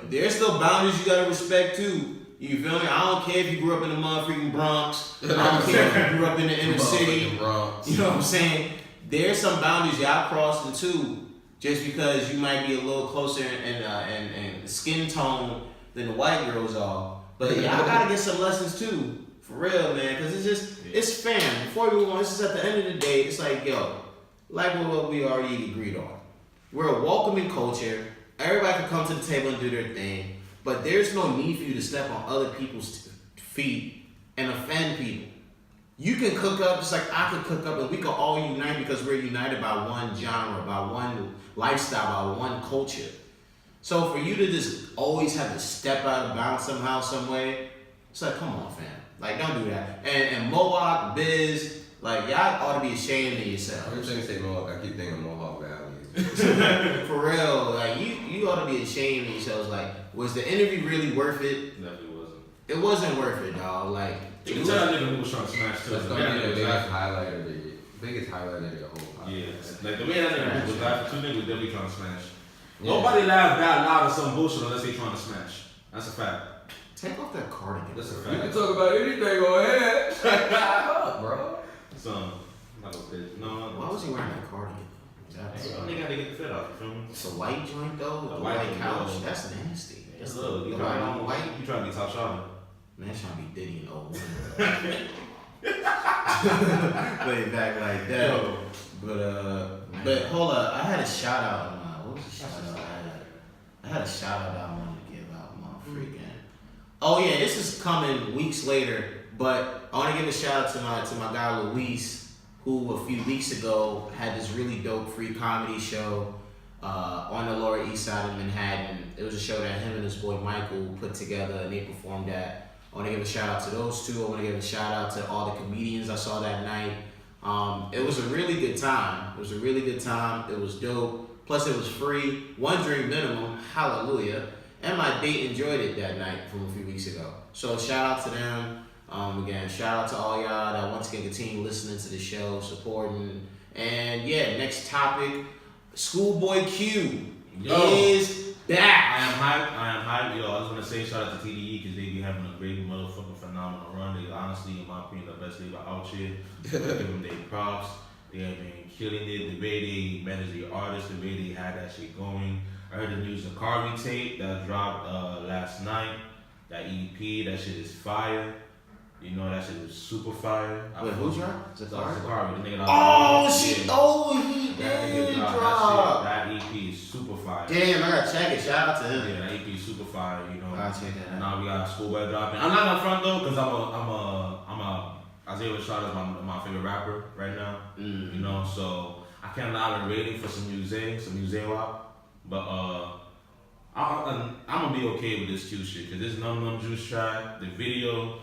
There's still boundaries you gotta respect too. You feel me? I don't care if you grew up in the motherfucking Bronx. I don't care if you grew up in the inner city. Bronx. You know what I'm saying? There's some boundaries y'all crossing too. Just because you might be a little closer in skin tone than the white girls are. But y'all gotta get some lessons too. For real, man. Because it's fam. Before we move on, this is at the end of the day, it's like, yo, like what we already agreed on. We're a welcoming culture. Everybody can come to the table and do their thing. But there's no need for you to step on other people's feet and offend people. You can cook up just like I could cook up, and we can all unite because we're united by one genre, by one lifestyle, by one culture. So for you to just always have to step out of bounds somehow, some way, it's like, come on, fam. Like, don't do that. And Mohawk, Biz, like, y'all ought to be ashamed of yourselves. Every time you say Mohawk, I keep thinking Mohawk Valley. For real, like, you ought to be ashamed of yourselves. Like, was the interview really worth it? Definitely wasn't. It wasn't worth it, dog. Like, You can tell that nigga who was trying to smash too. That's gonna be the biggest highlight of the whole podcast. Yeah, like the way that nigga was laughing, two niggas definitely trying to smash. Yeah. Nobody laughs that loud at some bullshit unless they trying to smash. That's a fact. take off that cardigan. That's a You fact. can talk about anything, go ahead. Shut up, bro. So, I'm not gonna say no. Why was he wearing that cardigan? They gotta get the fit out. You feel me? It's a white joint though. A The white white couch. joint. That's nasty. That's Look, the you white trying on white. You trying to be top shot? Man, trying to be Diddy and old. Play it back like that. Yo. But hold up, I had a shout out. What was the shout out I had a shout out I wanted to give out, freaking. Oh yeah, this is coming weeks later, but I want to give a shout out to my guy Luis, who a few weeks ago had this really dope free comedy show on the Lower East Side of Manhattan. It was a show that him and his boy Michael put together, and they performed at. I want to give a shout out to those two. I want to give a shout out to all the comedians I saw that night. It was a really good time. It was dope. Plus, it was free. 1 drink minimum. Hallelujah. And my date enjoyed it that night from a few weeks ago. So shout out to them. Again, shout out to all y'all that once again continue listening to the show, supporting. And yeah, next topic. Schoolboy Q is back. I am hyped. Yo, I just want to say shout out to TDE because they be having a great motherfucking phenomenal run. They honestly, in my opinion, the best label out here. Give them their props. They have been killing it. The way they manage the artists, the way they had that shit going. I heard the news of Carvey tape that dropped last night. That EP, that shit is fire. You know, that shit is super fire. Wait, who dropped? Zakari, the nigga. He did drop. That EP is super fire. Damn, I gotta check it. Shout out to him. Yeah, that EP is super fire. You know. I'll check that out. And now we got Schoolboy dropping. I'm not gonna front though, cause I'm a Isaiah Rashad is my favorite rapper right now. Mm. You know, so I can't lie. I'm waiting for some music rap, but I'm gonna be okay with this Q shit, cause this Num Juice track, the video.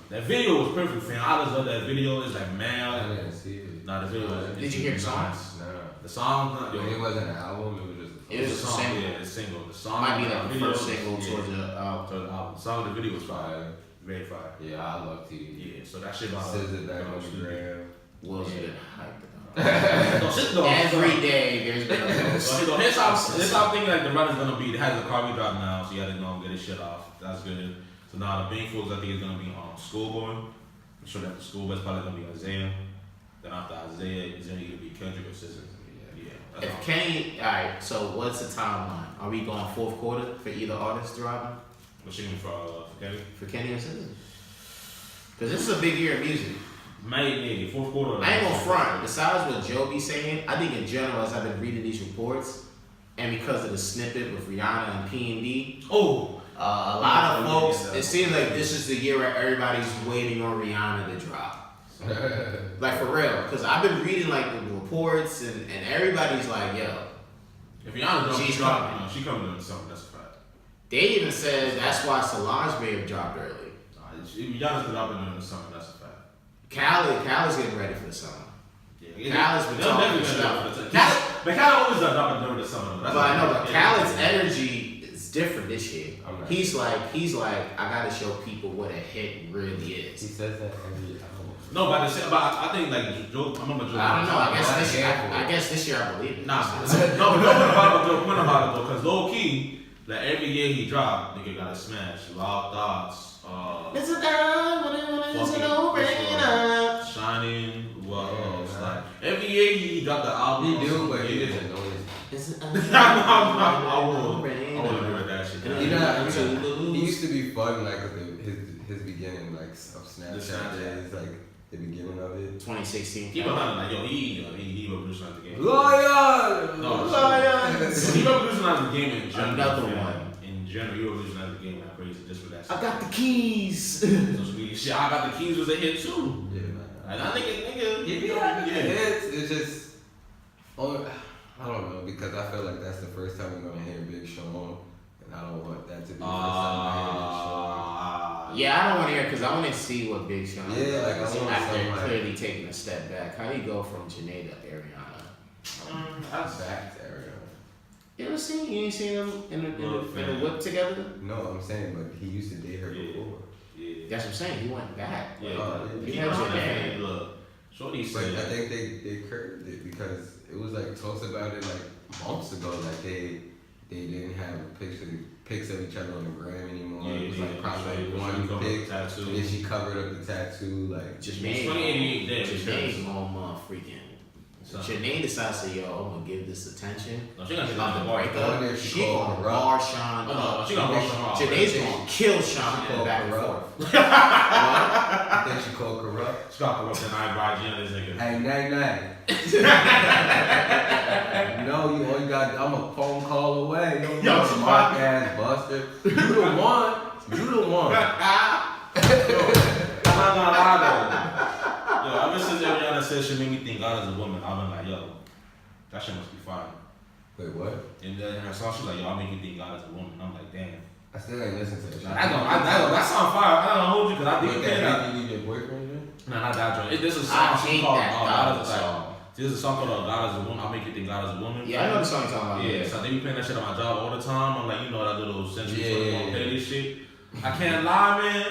That video was perfect, fam. I just love that video. It's like, man. I didn't see it. Nah, the video was. Did you hear the songs? Nah. The song, yo, It wasn't an album, it was just It was the a song, single. yeah, the single. The song Might be like the video first was- single yeah, towards the towards the album. The song, the video was fire, very fire. Yeah, I love TDE. Yeah, so that shit about Says it back on the gram. Was Yeah. it hyped? No, shit, though. Every day there's been a So here's how I'm thinking like the run is gonna be. It has a Carvey drop now, so you gotta go and get his shit off. That's good. So now the main focus I think is gonna be on Schoolboy. I'm sure that the Schoolboy's probably gonna be Isaiah. Then after Isaiah, it's gonna either be Kendrick or SZA. Yeah. That's If all. Kenny, alright, so what's the timeline? Are we going fourth quarter for either artist dropping? What's she mean for Kendrick? For Kenny or SZA? Because this is a big year of music. Maybe fourth quarter. I ain't gonna front. Besides what Joe be saying, I think in general, as I've been reading these reports, and because of the snippet with Rihanna and P&D, Oh. a lot of folks, it seems like this is the year where everybody's waiting on Rihanna to drop. Like for real, because I've been reading like the reports and everybody's like, yo. If Rihanna drops, She's she coming. coming. She coming doing something. That's a fact. They even said that's why Solange may have dropped early. Rihanna's dropping during the summer. That's a fact. Callie's getting ready for the summer. Yeah. Khaled's been They'll talking definitely stuff. gonna drop for the But Khaled always does drop during the summer. But I know, but Khaled's energy is different this year. I'm He's like, I gotta show people what a hit really He is. says that every year. No, but I think like Joe. I remember Joe. I don't know. I I guess this year I believe it. Nah, no, but Joe point about it though, because low key, like every year he dropped, nigga got a smash. Wild Thoughts. It's a down when it's an open up. Shining. What else? Like every year he dropped the album. He do, but he doesn't know I will agree with that shit. You know, he used to be fun, like with his beginning, like of Snapchat days, like the beginning of it. 2016. Keep in mind, like he revolutionized the game. Lion! No, Lion! he revolutionized the game in general. Another man. one. In general, he revolutionized the game like crazy just for that shit. I got the keys. Social media shit. I got the keys was a hit too. Yeah, man. Like that nigga. He be having hits. It's just, I don't know, because I feel like that's the first time we're gonna hear Big Sean, and I don't want that to be the first time I hear Big Sean. Yeah, I don't want to hear because I want to see what Big Sean Yeah, like, I does want after something like- clearly taking a step back. How do you go from Janae to Ariana? That's back to Ariana. You ever seen? You ain't seen them in a whip together? No, I'm saying, but he used to date her Yeah. before. Yeah. That's what I'm saying. He went back. Yeah. He He had had Janae. look. Shorty But I said. think they curbed it because it was like talks about it like months ago. Like they didn't have pics of each other on the gram anymore. It was like probably one pic, tattoo. and then she covered up the tattoo. Like Janae. 2088 days. Janae's on freaking. Janae decides to, I'm gonna give this attention. No, she gonna get About on the the bar. breakup. I wonder if she She called gonna her up. bar Sean No, up. she gonna bar Sean up. Janae's gonna kill Sean She and back and called forth. her I think she called corrupt. She got corrupt and I on this nigga. Hey, nay. No, you only got. I'm a phone call away. You Yo, know, mock ass buster. You the one. I'm not gonna lie though. Yo, ever since Ariana said she made me think God is a woman, I've been like, yo, that shit must be fire. Wait, what? And then her song, she's like, yo, I make you think God is a woman. I'm like, damn. I still ain't listen to that. That sound fire. I don't hold you because I think Wait, that. that make you need your boyfriend? Nah, not that joint. This is a I song she hate called that God is a song. There's a song called God is a Woman. I'll make you think God is a woman. Yeah, I know the song you're talking about. Yeah, so they be playing that shit on my job all the time. I'm like, you know that little century Yeah. petty shit. I can't lie, man.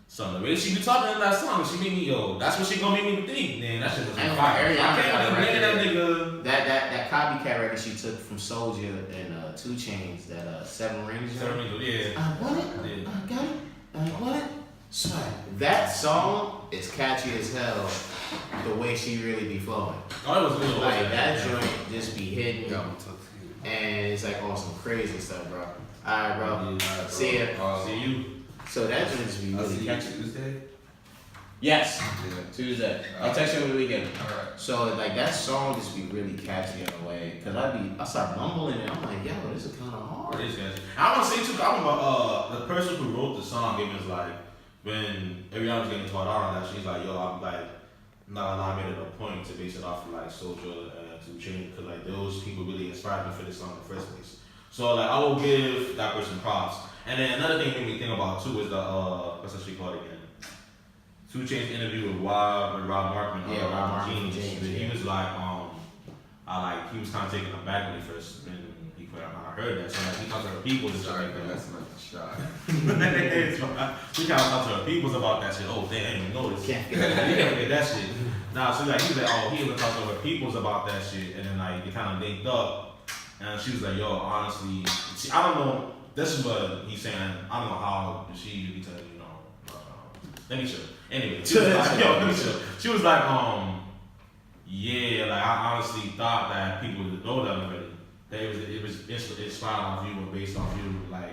So the way she be talking in that song, she made me, that's what she gonna make me think. Man, that shit was And fire. Ariana I got can't a blame that record. nigga. That copycat record she took from Soulja and 2 Chainz, that 7 Rings. Yeah. I want it. Yeah. I got it. I want it. Swag. That song is catchy as hell. The way she really be flowing. Oh, it was real. Like that joint just be hitting, and it's like on some crazy stuff, bro. Alright, bro. See ya. See you. So that joint just be I'll really see you catchy. Tuesday. Yes, Yeah. Tuesday. I'll text you over the weekend. Alright. So like that song just be really catchy in a way, cause I start mumbling and I'm like, yo, this is kind of hard. It is catchy. I want to say too. I remember the person who wrote the song. It was like when Ariana was getting taught out on that. She's like, yo, I'm like. Not I made it a point to base it off of like Soulja and 2 Chainz because like those people really inspired me for this song in the first place. So like I will give that person props. And then another thing made me think about too is the what's that shit called again? 2 Chainz interview with Rob Markman. Yeah, Rob Markman, James. James, He was like he was kind of taken aback when he first when he put out. I heard that. So like he talked to her people and stuff Sorry, like man. that. That's not the shot. It's fine. We kind of talked to her peoples about that shit. Oh, they ain't even noticed. Can't You can't get that shit. Nah, so like he was like, he was talking to her peoples about that shit, and then like they kind of linked up, and she was like, yo, honestly, I don't know. This is what he's saying. I don't know how she usually tell you know. Let me show. Anyway, she was like, yo, let me show. She was like, yeah, like I honestly thought that people would know that already. That it was inspired off you or based off you, like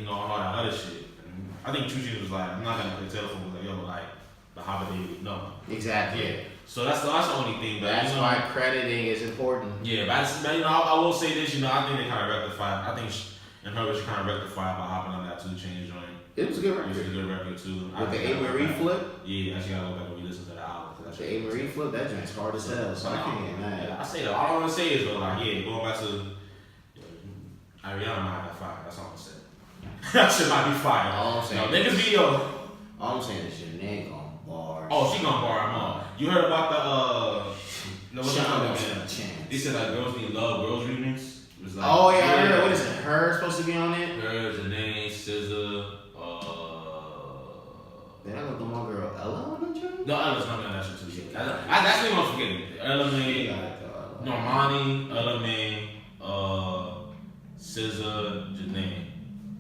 all that other shit. And I think 2 Chainz was like, I'm not gonna play telephone, like yo, like. But how would they know? Exactly. Yeah. So that's the only thing. But That's why crediting is important. Yeah, but I will say this. I think they kind of rectified. I think in her she kind of rectified by hopping on that 2 Chainz joint. It was a good It was a record. good record too. With the A. Marie flip. Yeah, I actually gotta go back and re-listen to the album. The A. Marie flip, that joint's hard as hell. So I can't get mad. Yeah, I say that. All I want to say is though, like, going back to Ariana might have fire. That's all I'm saying. That shit might be fire. All I'm saying. Niggas be All I'm saying is Janae gonna bar. Oh, she gonna bar him up. You heard about the Sean don't stand a chance. These said like girls need love, girls remix. It was like, Oh yeah, I heard. What is it? Her supposed to be on it? Her, Janae, SZA, Did I go the one girl Ella on the joint? no, Ella's not on that shit too. That's the one I'm forgetting. Ella May, Normani, Ella May, SZA, Janae.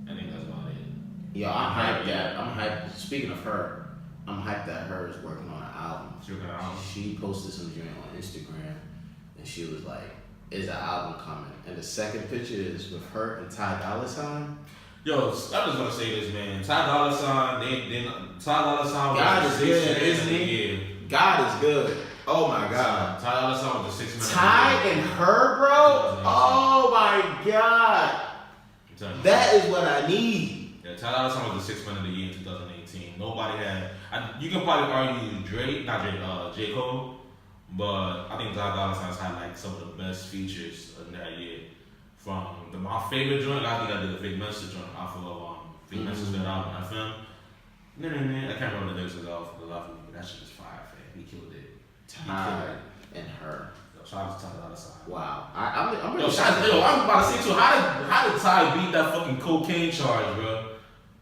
I think that's about it. Yo, I'm hyped that. I'm hyped. Speaking of her, I'm hyped that her is working on an album. She posted some joint on Instagram, and she was like, "Is an album coming?" And the second picture is with her and Ty Dolla $ign. Yo, I just want to say this, man. Ty Dolla $ign, Ty Dolla $ign God was is the good, sixth man isn't of the he? year. God is good. Oh my God. Ty Dolla $ign was the 6th man. Ty of the year. and her, bro. Oh my God. I'm telling you. That is what I need. Yeah, Ty Dolla $ign was the 6th man of the year in 2018. Nobody had. You can probably argue J. Cole, but I think Ty Dolla $ign's had like some of the best features in that year. From my favorite joint, I think I did a Fake Message joint off of Fake Message that album I filmed. I can't remember the lyrics of the life of me, but that shit was fire, fam. He killed it. Ty and her. Yo, shout out to Ty Dolla $ign. Wow. I'm really Yo, I'm about to say too. How did Ty beat that fucking cocaine charge, bro?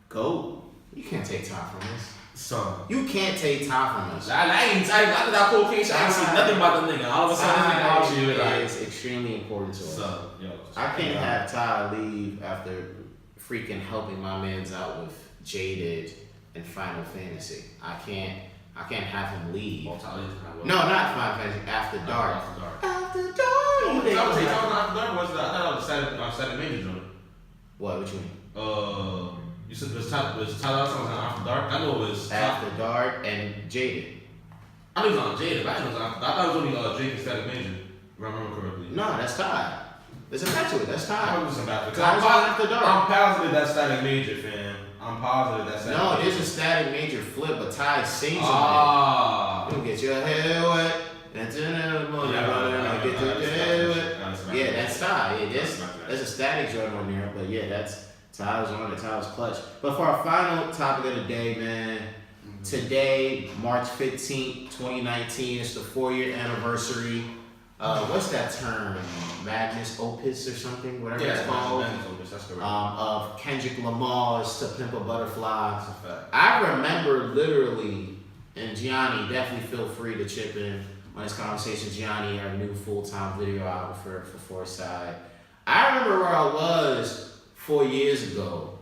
Go. You can't take Ty from us. Son. You can't take Ty from us. I did that cocaine charge. I ain't seen nothing about the nigga. All of a sudden, this nigga out here like. It's extremely important to us. Son, yo. I can't have Ty leave after freaking helping my mans out with Jaded and Final Fantasy. I can't have him leave. Well, Ty leaves kind of No, not Final Fantasy. After Dark. After Dark. After Dark. I would say After Dark was I thought it was Saturday Major joint. What you mean? You said was Ty Dolla $ign was on After Dark? I know it was After Dark and Jaded. I know it was on Jada, but I know it was on After Dark. I thought it was only Drake and Static Major, if I remember correctly. No, that's Ty. There's a fact to it. That's I Ty. remember some After Ty's on After Dark. I'm positive that's Static Major, fam. I'm positive that's Static No, Major. there's a Static Major flip, but Ty sings on Ah. it. You get your hair wet. That's in the morning. Get your hair wet. Yeah, that's Ty. Yeah, there's a Static joint on there, but yeah, that's Ty was on it. Ty was clutch. But for our final topic of the day, man, today, March 15th, 2019, it's the 4-year anniversary. What's that term? Magnus Opus or something? Whatever it's called. That's correct. Of Kendrick Lamar's To Pimp a Butterfly. That's a fact. I remember literally, and Gianni, definitely feel free to chip in on this conversation. Gianni, our new full-time videographer for Foresight. I remember where I was 4 years ago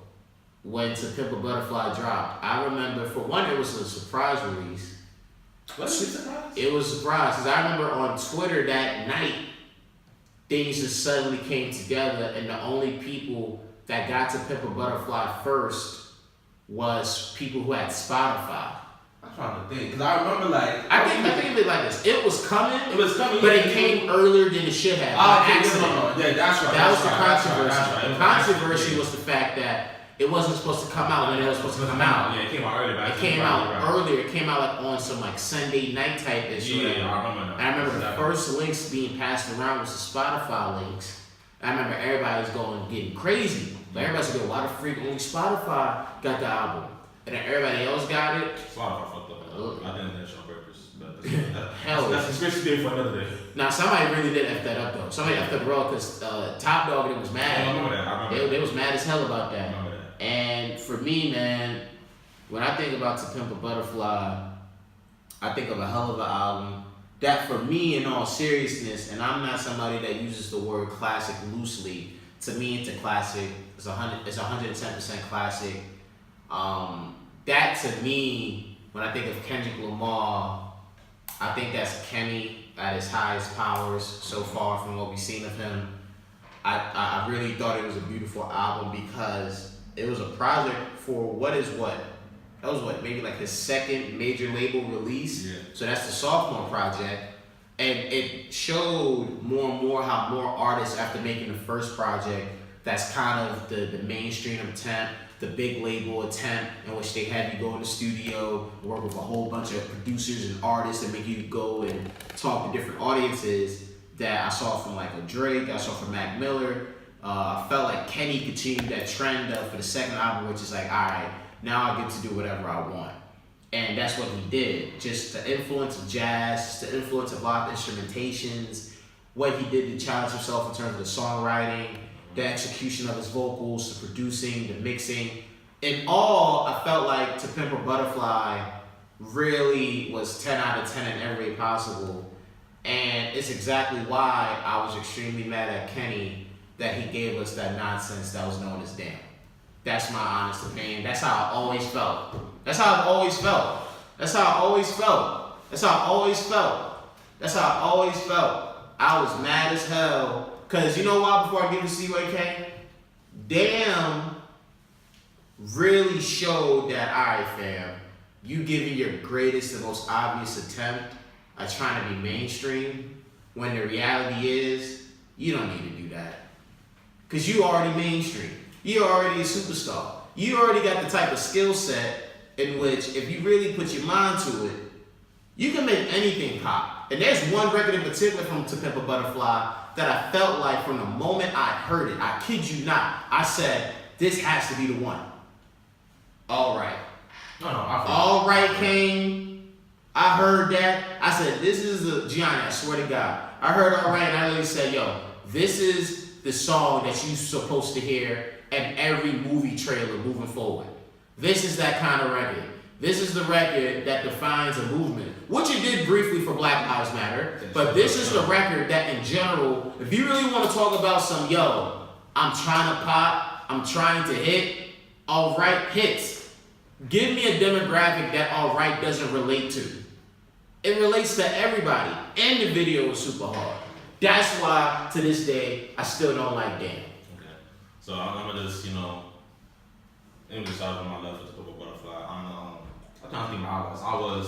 when To Pimp a Butterfly dropped. I remember, for one, it was a surprise release. What is it surprise? It was a surprise, because I remember on Twitter that night, things just suddenly came together, and the only people that got To Pimp a Butterfly first was people who had Spotify. I'm trying to think, because I remember like I think of it like this. It was coming, but yeah, it came earlier than it should have. Ah, by okay, accident. yeah, that's right. That was the that's right, controversy. that's right. The controversy was the fact that it wasn't supposed to come out when it was supposed to come out. Yeah, it came out earlier. It came out earlier. It came out like on some like Sunday night type issue. Yeah, I remember that. And I remember the first links being passed around was the Spotify links. I remember everybody was getting crazy. But everybody said, "Yo, why the freak only Spotify got the album?" And then everybody else got it. Spotify fucked up. I didn't do that on purpose. But Hell, that's a special day for another day. Now somebody really did F that up though. Somebody F up raw because Top Dog was mad. I remember that. They was mad as hell about I that. remember that. And for me, man, when I think about To Pimp a Butterfly, I think of a hell of an album. That for me, in all seriousness, and I'm not somebody that uses the word classic loosely. To me, it's a classic. It's 110% classic. That to me, when I think of Kendrick Lamar, I think that's Kenny at his highest powers so far from what we've seen of him. I really thought it was a beautiful album because it was a project for that was maybe like his second major label release. Yeah. So that's the sophomore project. And it showed more and more how more artists, after making the first project, that's kind of the mainstream attempt, the big label attempt, in which they have you go in the studio, work with a whole bunch of producers and artists and make you go and talk to different audiences, that I saw from like a Drake, I saw from Mac Miller. I felt like Kenny continued that trend for the second album, which is like, all right, now I get to do whatever I want. And that's what he did. Just the influence of jazz, just the influence of live instrumentations, what he did to challenge himself in terms of the songwriting, the execution of his vocals, the producing, the mixing. In all, I felt like To Pimp a Butterfly really was 10 out of 10 in every way possible. And it's exactly why I was extremely mad at Kenny that he gave us that nonsense that was known as Damn. That's my honest opinion. That's how I always felt. That's how I always felt. That's how I always felt. That's how I always felt. That's how I always felt. I was mad as hell. Cause you know why, before I give it to CYK? Damn really showed that, alright fam, you giving your greatest and most obvious attempt at trying to be mainstream, when the reality is, you don't need to do that. Cause you already mainstream. You're already a superstar. You already got the type of skill set in which, if you really put your mind to it, you can make anything pop. And there's one record in particular from To Pimp a Butterfly that I felt like from the moment I heard it, I kid you not, I said, this has to be the one. All right. All right came. I heard that. I said, this is the Gianni, I swear to God. I heard all right, and I literally said, yo, this is the song that you're supposed to hear in every movie trailer moving forward. This is that kind of record. This is the record that defines a movement, which it did briefly for Black Lives Matter, but this is the record that in general, if you really want to talk about some, yo, I'm trying to pop, I'm trying to hit, all right hits. Give me a demographic that all right doesn't relate to. It relates to everybody, and the video was super hard. That's why, to this day, I still don't like Damn. Okay. So I'm gonna just, let me just start with my love for the Purple Butterfly. I'm trying to think about I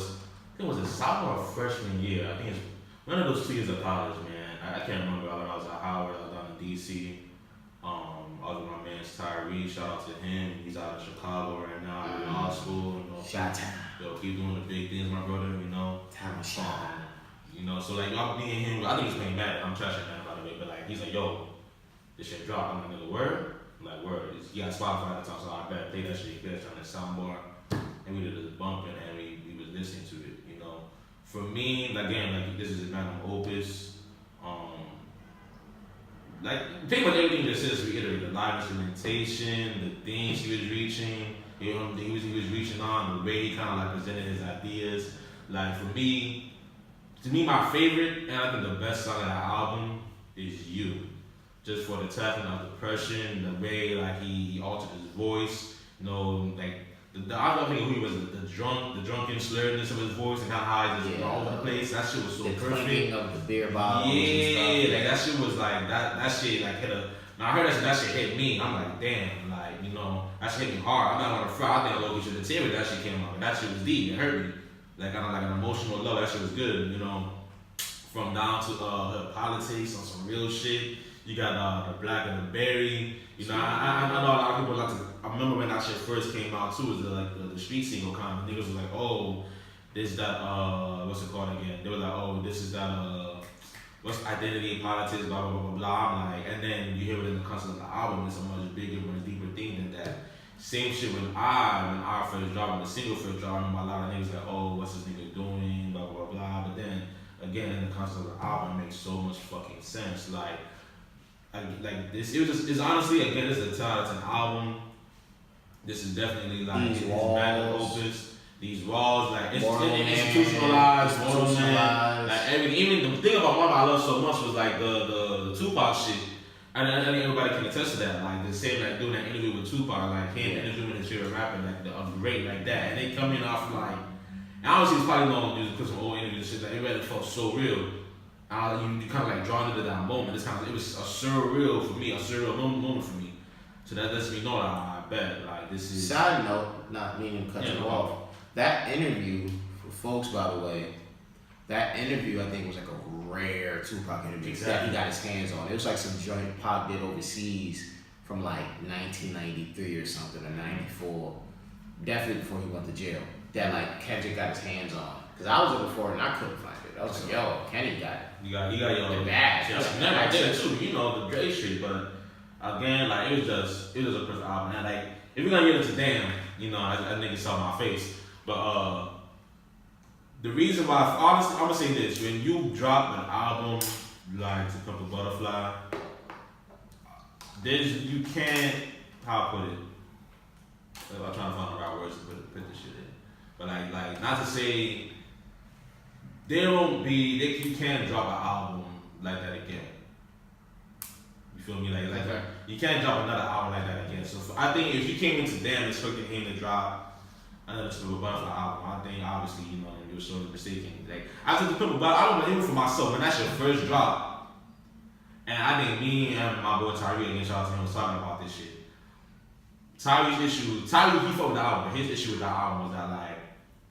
think it was a sophomore or freshman year. I think it's one of those 2 years of college, man. I can't remember when I was at Howard, I was down in DC. I was with my man Tyree, shout out to him. He's out in Chicago right now, in law school. Shout out. Yo, keep doing the big things, my brother, Time shot. So like me and him, I think he's playing bad. I'm trashing that by the way, but like he's like, yo, this shit dropped. I'm like, nigga, word? I'm like, word. He got Spotify at the time, so I better play that shit. He played that on the soundbar, and we did this bumping, and we was listening to it. For me, again, like this is a magnum opus. Like pretty much everything that says reiterate the live instrumentation, the themes he was reaching, he was reaching on, the way he kind of like presented his ideas. Like for me, to me, my favorite and I think the best song of that album is You. Just for the tapping of the depression, the way like he altered his voice, like I don't think who he was, the drunken slurredness of his voice and how he just all over the place. That shit was so perfect. The clinking of the beer bottles. Yeah, like that shit was like that shit like hit a. Now I heard that shit hit me. I'm like, damn, like that shit hit me hard. I'm not gonna front. I think Loki should have teared when that shit came out. But that shit was deep. It hurt me. Like kind of like an emotional low. That shit was good. From down to politics on some real shit. You got the Black and the Berry. I know a lot of people like to. I remember when that shit first came out too. Was the street single kind of niggas was like, oh, this that what's it called again? They were like, oh, this is that what's identity, politics, blah blah blah blah blah. I'm like, and then you hear it in the concept of the album. It's a much bigger, much deeper thing than that. Same shit when I first dropped, when the single first dropped, I remember a lot of niggas like, oh, what's this nigga doing, blah blah blah. But then again, in the concept of the album, it makes so much fucking sense. Like this, it's honestly, again, this is a time, it's an album. This is definitely like his magnum opus. These walls, like it's institutionalized, like everything. Even the thing about Mama I love so much was like the Tupac shit. And I think everybody can attest to that. Like the same like doing that interview with Tupac, like him interviewing his favorite rapper, like the rate like that. And they coming off like, and obviously it's probably known because of old interviews and shit. Like everybody felt so real. You kind of like drawn into that moment. It was a surreal for me, a surreal moment for me. So that lets me know that I bet like this is. Side note, not meaning to cut you off. That interview, for folks by the way, that interview I think was like a rare Tupac interview that he got his hands on. It was like some joint Pac did overseas from like 1993 or something or 94. Definitely before he went to jail. That like Kendrick got his hands on. Cause I was looking for it and I couldn't find it. I was like, yo, Kenny got it. You got your bag. I did it too, the Dre shit, but again, like it was a perfect album. And like if we're gonna get into Damn, I nigga saw my face. But the reason why, honestly, I'm gonna say this: when you drop an album like To Pimp a Butterfly. You can't, how I put it. I'm trying to find the right words to put this shit in. But like not to say you can't drop an album like that again. You feel me? Like you can't drop another album like that again. So I think if you came into Damn expecting him to drop another To Pimp a Butterfly album, I think obviously you were sort of mistaken. Like after The Pimp a Butterfly, I don't even for myself when that's your first drop, and I think me and my boy Tyree, again shout out to him, was talking about this shit. Tyree he fucked with the album, but his issue with that album was that like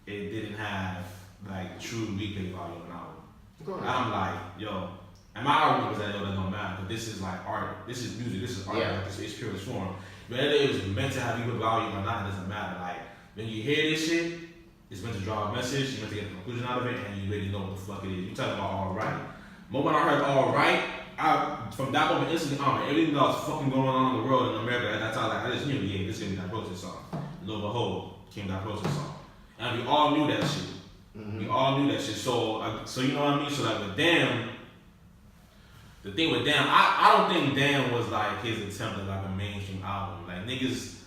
it didn't have like true replay value on the album. And I'm like, yo, and my argument was that that don't matter, but this is like art, this is music, this is art, like this is purest form. Whether it was meant to have replay value or not, it doesn't matter. Like when you hear this shit, it's meant to draw a message, you're meant to get a conclusion out of it, and you really know what the fuck it is. You talking about Alright. The moment I heard Alright, from that moment instantly, everything that was fucking going on in the world in America at that time, like I just knew, yeah, this is gonna be that Protest song. Lo and behold, came that Protest song. And we all knew that shit. Mm-hmm. We all knew that shit. So you know what I mean? So like with Damn, the thing with Damn, I don't think Damn was like his attempt at like a mainstream album. Like niggas,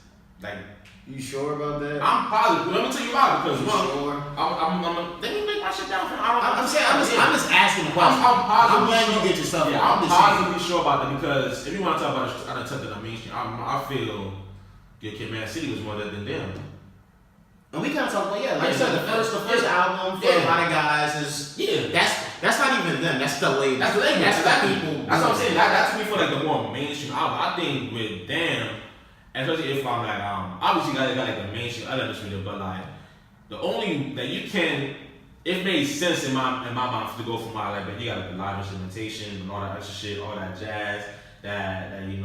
like. You sure about that? I'm positive. Let me tell you why. Because sure? let me make my shit down. I'm just asking questions. I'm positive. I'm glad you get yourself. Yeah, I'm positively sure about that because if you want to talk about an attempt at a mainstream, I feel Good Kid, Mad City was more than Damn. And we kind of talk about like I said, the first album for a lot of guys is that's not even them. That's the label. That's the label. That's the people. That's what I'm saying. That to me for like the more mainstream album. I think with Damn. Especially if I'm like, obviously you got like the mainstream elements with it, but like the only that you can, it made sense in my mind to go from my like, but you got like the live instrumentation and all that extra shit, all that jazz, that I think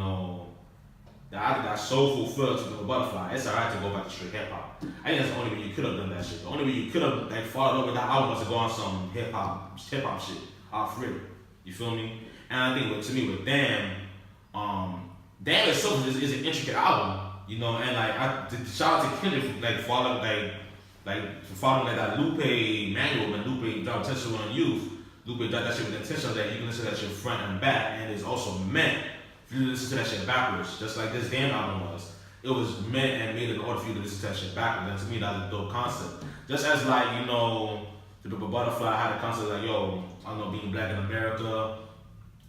that soulful feel to the Butterfly. It's alright to go back to straight hip hop. I think that's the only way you could have done that shit. The only way you could have like followed up with that album was to go on some hip hop shit off rip. You feel me? And I think to me with Damn, Damn itself is an intricate album, and like shout out to Kendrick like following that Lupe manual when Lupe dropped Intentional on Youth. Lupe dropped that shit with intention that you can listen to that shit front and back, and it's also meant for you to listen to that shit backwards, just like this Damn album was. It was meant and made in order for you to listen to that shit backwards, and to me that's a dope concept. Just as like the Butterfly had a concept like being black in America.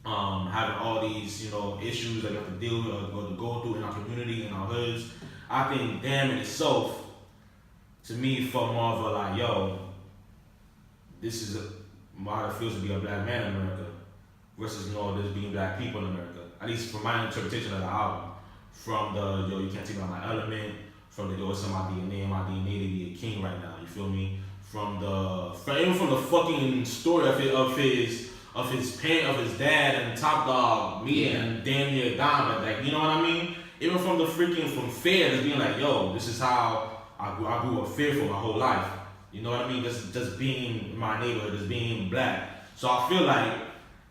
Having all these, issues that we have to deal with or to go through in our community, in our hoods. I think Damn in itself, to me, felt more of a like, this is how it feels to be a black man in America versus, this being black people in America. At least from my interpretation of the album. From the, you can't take out my element, from the, it's in my DNA to be a king right now, you feel me? Even from the fucking story of his dad and Top Dog meeting and damn near Diamond, like, you know what I mean? Even from from fear, just being like, this is how I grew up fearful my whole life. You know what I mean? Just being in my neighborhood, just being black. So I feel like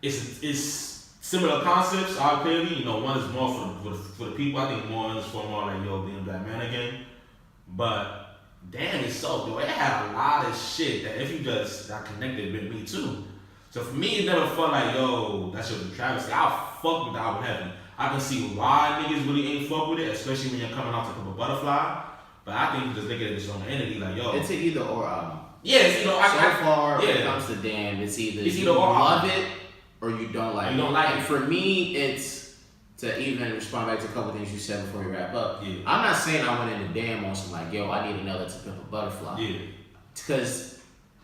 it's similar concepts. Clearly, one is more for the people. I think one is for more like being a black man again. But Damn itself, though, it had a lot of shit that if you that connected with me too. So for me, it never felt like, that shit was a travesty. I'll fuck with the album heavy. I can see why niggas really ain't fuck with it, especially when you're coming out to Pimp a Butterfly. But I think you just look at its own entity, like, it's an either or album. Yeah, it's so far, when it comes to Damn, it's either you love it or you don't like it. You don't like it. And for me, it's to even respond back to a couple things you said before we wrap up. Yeah. I'm not saying I went into Damn on some like, I need another To Pimp a Butterfly. Yeah. Because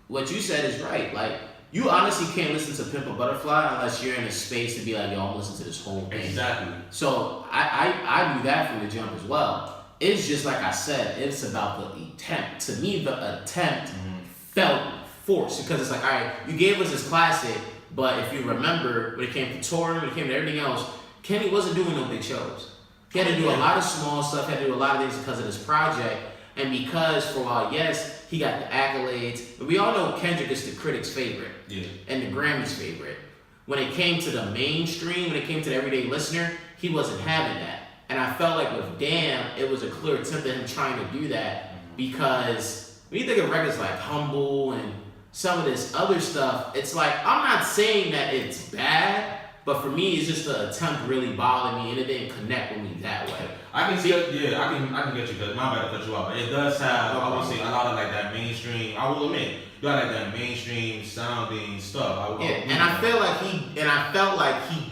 what you said is right. Like, you honestly can't listen to Pimp a Butterfly unless you're in a space to be like, I'm listening to this whole thing. Exactly. So I do that from the jump as well. It's just like I said, it's about the attempt. To me, the attempt felt forced because it's like, all right, you gave us this classic, but if you remember, when it came to touring, when it came to everything else, Kenny wasn't doing no big shows. He had to do a lot of small stuff, he had to do a lot of things because of this project. And because for a while, yes, he got the accolades, but we all know Kendrick is the critics' favorite and the Grammys' favorite. When it came to the mainstream, when it came to the everyday listener, he wasn't having that. And I felt like with Damn, it was a clear attempt at him trying to do that because when you think of records like Humble and some of this other stuff, it's like, I'm not saying that it's bad, but for me, it's just the attempt really bothered me, and it didn't connect with me that way. I can see, I can get you, because my bad to cut you off, but it does have, I would say, a lot of like that mainstream, I will admit, you got like that mainstream sounding stuff. And I felt like he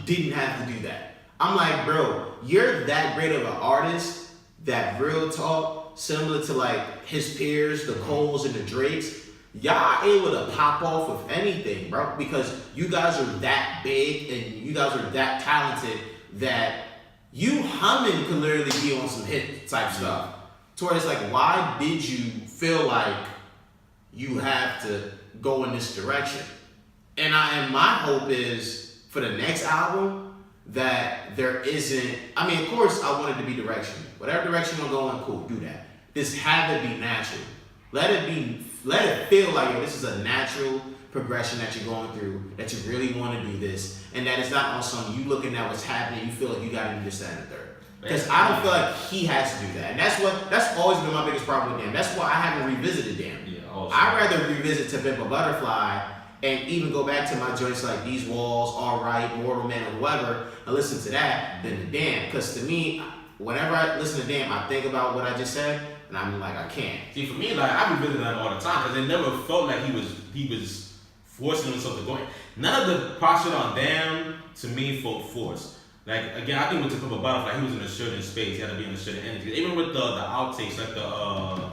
didn't have to do that. I'm like, bro, you're that great of an artist that real talk, similar to like his peers, the Coles and the Drakes, y'all able to pop off with anything, bro, because you guys are that big and you guys are that talented that you humming could literally be on some hit type stuff. To where it's like, why did you feel like you have to go in this direction? And my hope is for the next album that there isn't, I mean, of course I want it to be direction. Whatever direction you're going, cool, do that. Just have it be natural. Let it feel like, yo, this is a natural progression that you're going through, that you really want to do this, and that it's not on some, you looking at what's happening, you feel like you got to do this, that, and the third. Because I don't feel like he has to do that. And that's always been my biggest problem with Damn. That's why I haven't revisited Damn. I'd rather revisit To Pimp a Butterfly and even go back to my joints like These Walls, Alright, Mortal Man, or whatever, and listen to that than the Damn. Because to me, whenever I listen to Damn, I think about what I just said, and I'm like, I can't. See, for me, like, I revisit them all the time, because it never felt like he was forcing himself to go in. None of the posture on Damn, to me, felt forced. Like, again, I think with To Pimp a Butterfly, he was in a certain space, he had to be in a certain energy. Even with the outtakes, like I'm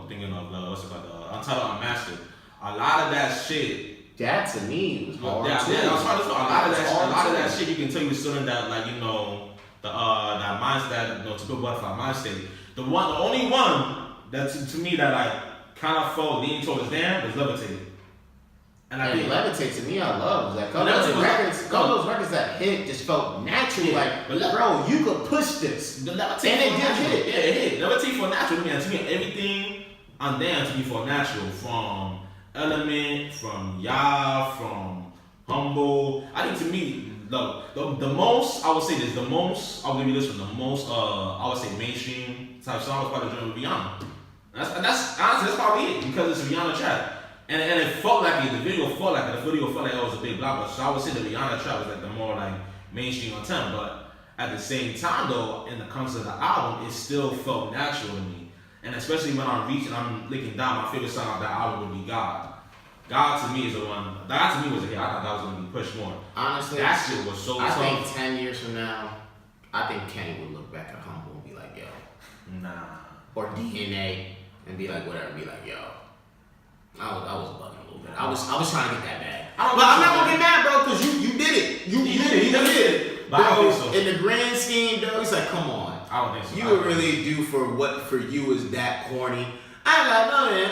thinking of, what's it called, Untitled Unmastered. A lot of that shit. That to me was hard. Yeah, it was hard as well. A lot of that shit, you can tell you was still in that, like, you know, that mindset, you know, To Pimp a Butterfly mind state. The only one that to me that like kind of felt leaning towards Damn was Levitate. And I think Levitate to me I love. Like couple of those records that hit just felt natural. Yeah, like, bro, you could push this. The Levitate and it did hit. Yeah, it hit. Levitate for natural. To me, everything on Damn to me for natural. From Element, from Ya, from Humble. I think to me, the most I would say this. The most I'll give you this one. The most I would say mainstream type song was probably doing with Rihanna. That's honestly that's probably it because it's a Rihanna track. And it felt like it. The video felt like it. The video felt like it was a big blockbuster. So I would say the Rihanna track was like the more like mainstream on time. But at the same time though, in the concept of the album, it still felt natural to me. And especially when I'm reaching, I'm looking down. My favorite song of that album would be God. God to me is the one. God to me was a hit. I thought that was gonna be pushed more. Honestly, that shit was so tough. I think 10 years from now, I think Kenny would look back at Humble and be like, yo. Nah. Or DNA and be like, whatever. Be like, yo. I was bugging a little bit. I was trying to get that bag. But I'm not gonna get mad, bro, because you did it. You did it. But I don't think so. In the grand scheme, though, it's like, come on. I don't think so. You would really do for what for you is that corny. I got money,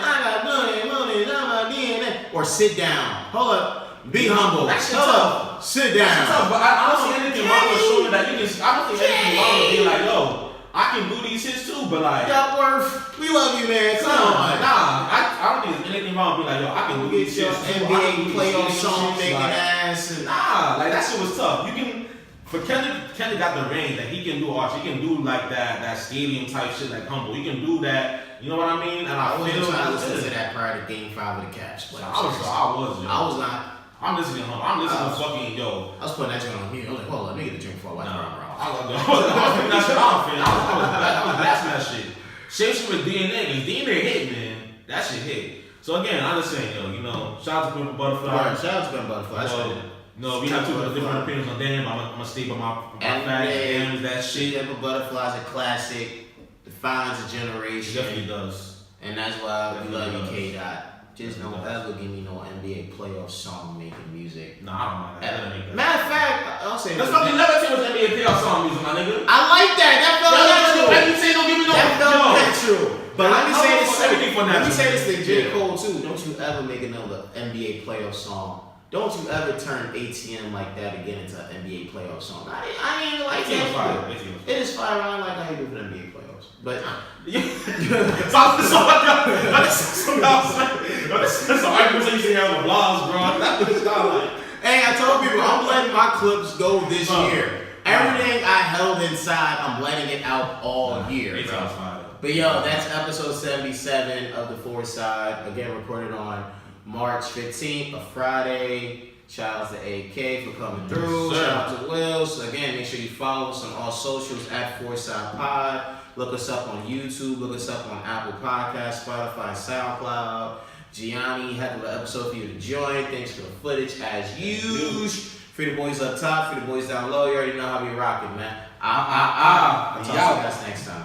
I'm a DNA. Or sit down. Hold up. Be humble. That shit Hold tough. up. Sit down. That shit tough, but I don't see anything wrong with showing that you can. I don't think anything wrong with being like, yo, I can do these hits too, but like. Duckworth, we love you, man. Come on. Nah, I don't think there's anything wrong with being like, yo, I can do these hits too. NBA playoff song making ass. And nah, like that shit was tough. You can. For Kelly got the range that he can do arts. He can do like that stadium type shit like Humble. He can do that. You know what I mean? And I wasn't feel trying to listen to that prior to Game 5 of the Cavs. I was not. I'm listening to him. I'm listening to fucking yo. I was putting that joint on mute. I was like, hold on, let me get the drink before I watch I was putting that shit on, fam. I was blasting that shit. Same shit with DNA. Cause DNA hit, man. That shit hit. So again, I'm just saying, yo, you know, shout out to Pimp a Butterfly. Right, shout out to Pimp a Butterfly. No, we have two different opinions on Damn. I'm gonna stay by my facts. Damn, that shit. Pimp a Butterfly is a classic. Defines a generation. It definitely does. And that's why we love you, K-Dot. Just don't ever give me no NBA playoff song making music. Nah, I don't mind that. Matter of fact, I'll say let's fucking Levitate was NBA playoff song music, my nigga. I like that. That felt natural. Like you say, don't give me no. That felt natural. But let me say this. Let me say this thing, J. Cole too. Don't you ever make another NBA playoff song. Don't you ever turn ATM like that again into an NBA playoff song. I ain't even like that. It is fire. I like how you do for the NBA playoffs. But so I was used to have the blogs, bro. That was like, hey, I told people I'm letting my clips go this year. Everything I held inside, I'm letting it out all year. Bro. But yo, that's episode 77 of the Foresight. Again, recorded on March 15th, a Friday. Shout out to AK for coming through. Yes, shout out to Will. So again, make sure you follow us on all socials at Foresight Pod. Look us up on YouTube. Look us up on Apple Podcasts, Spotify, SoundCloud. Gianni, heck of an episode for you to join. Thanks for the footage as usual. Free the boys up top, free the boys down low. You already know how we rocking, man. I'll talk to you guys next time.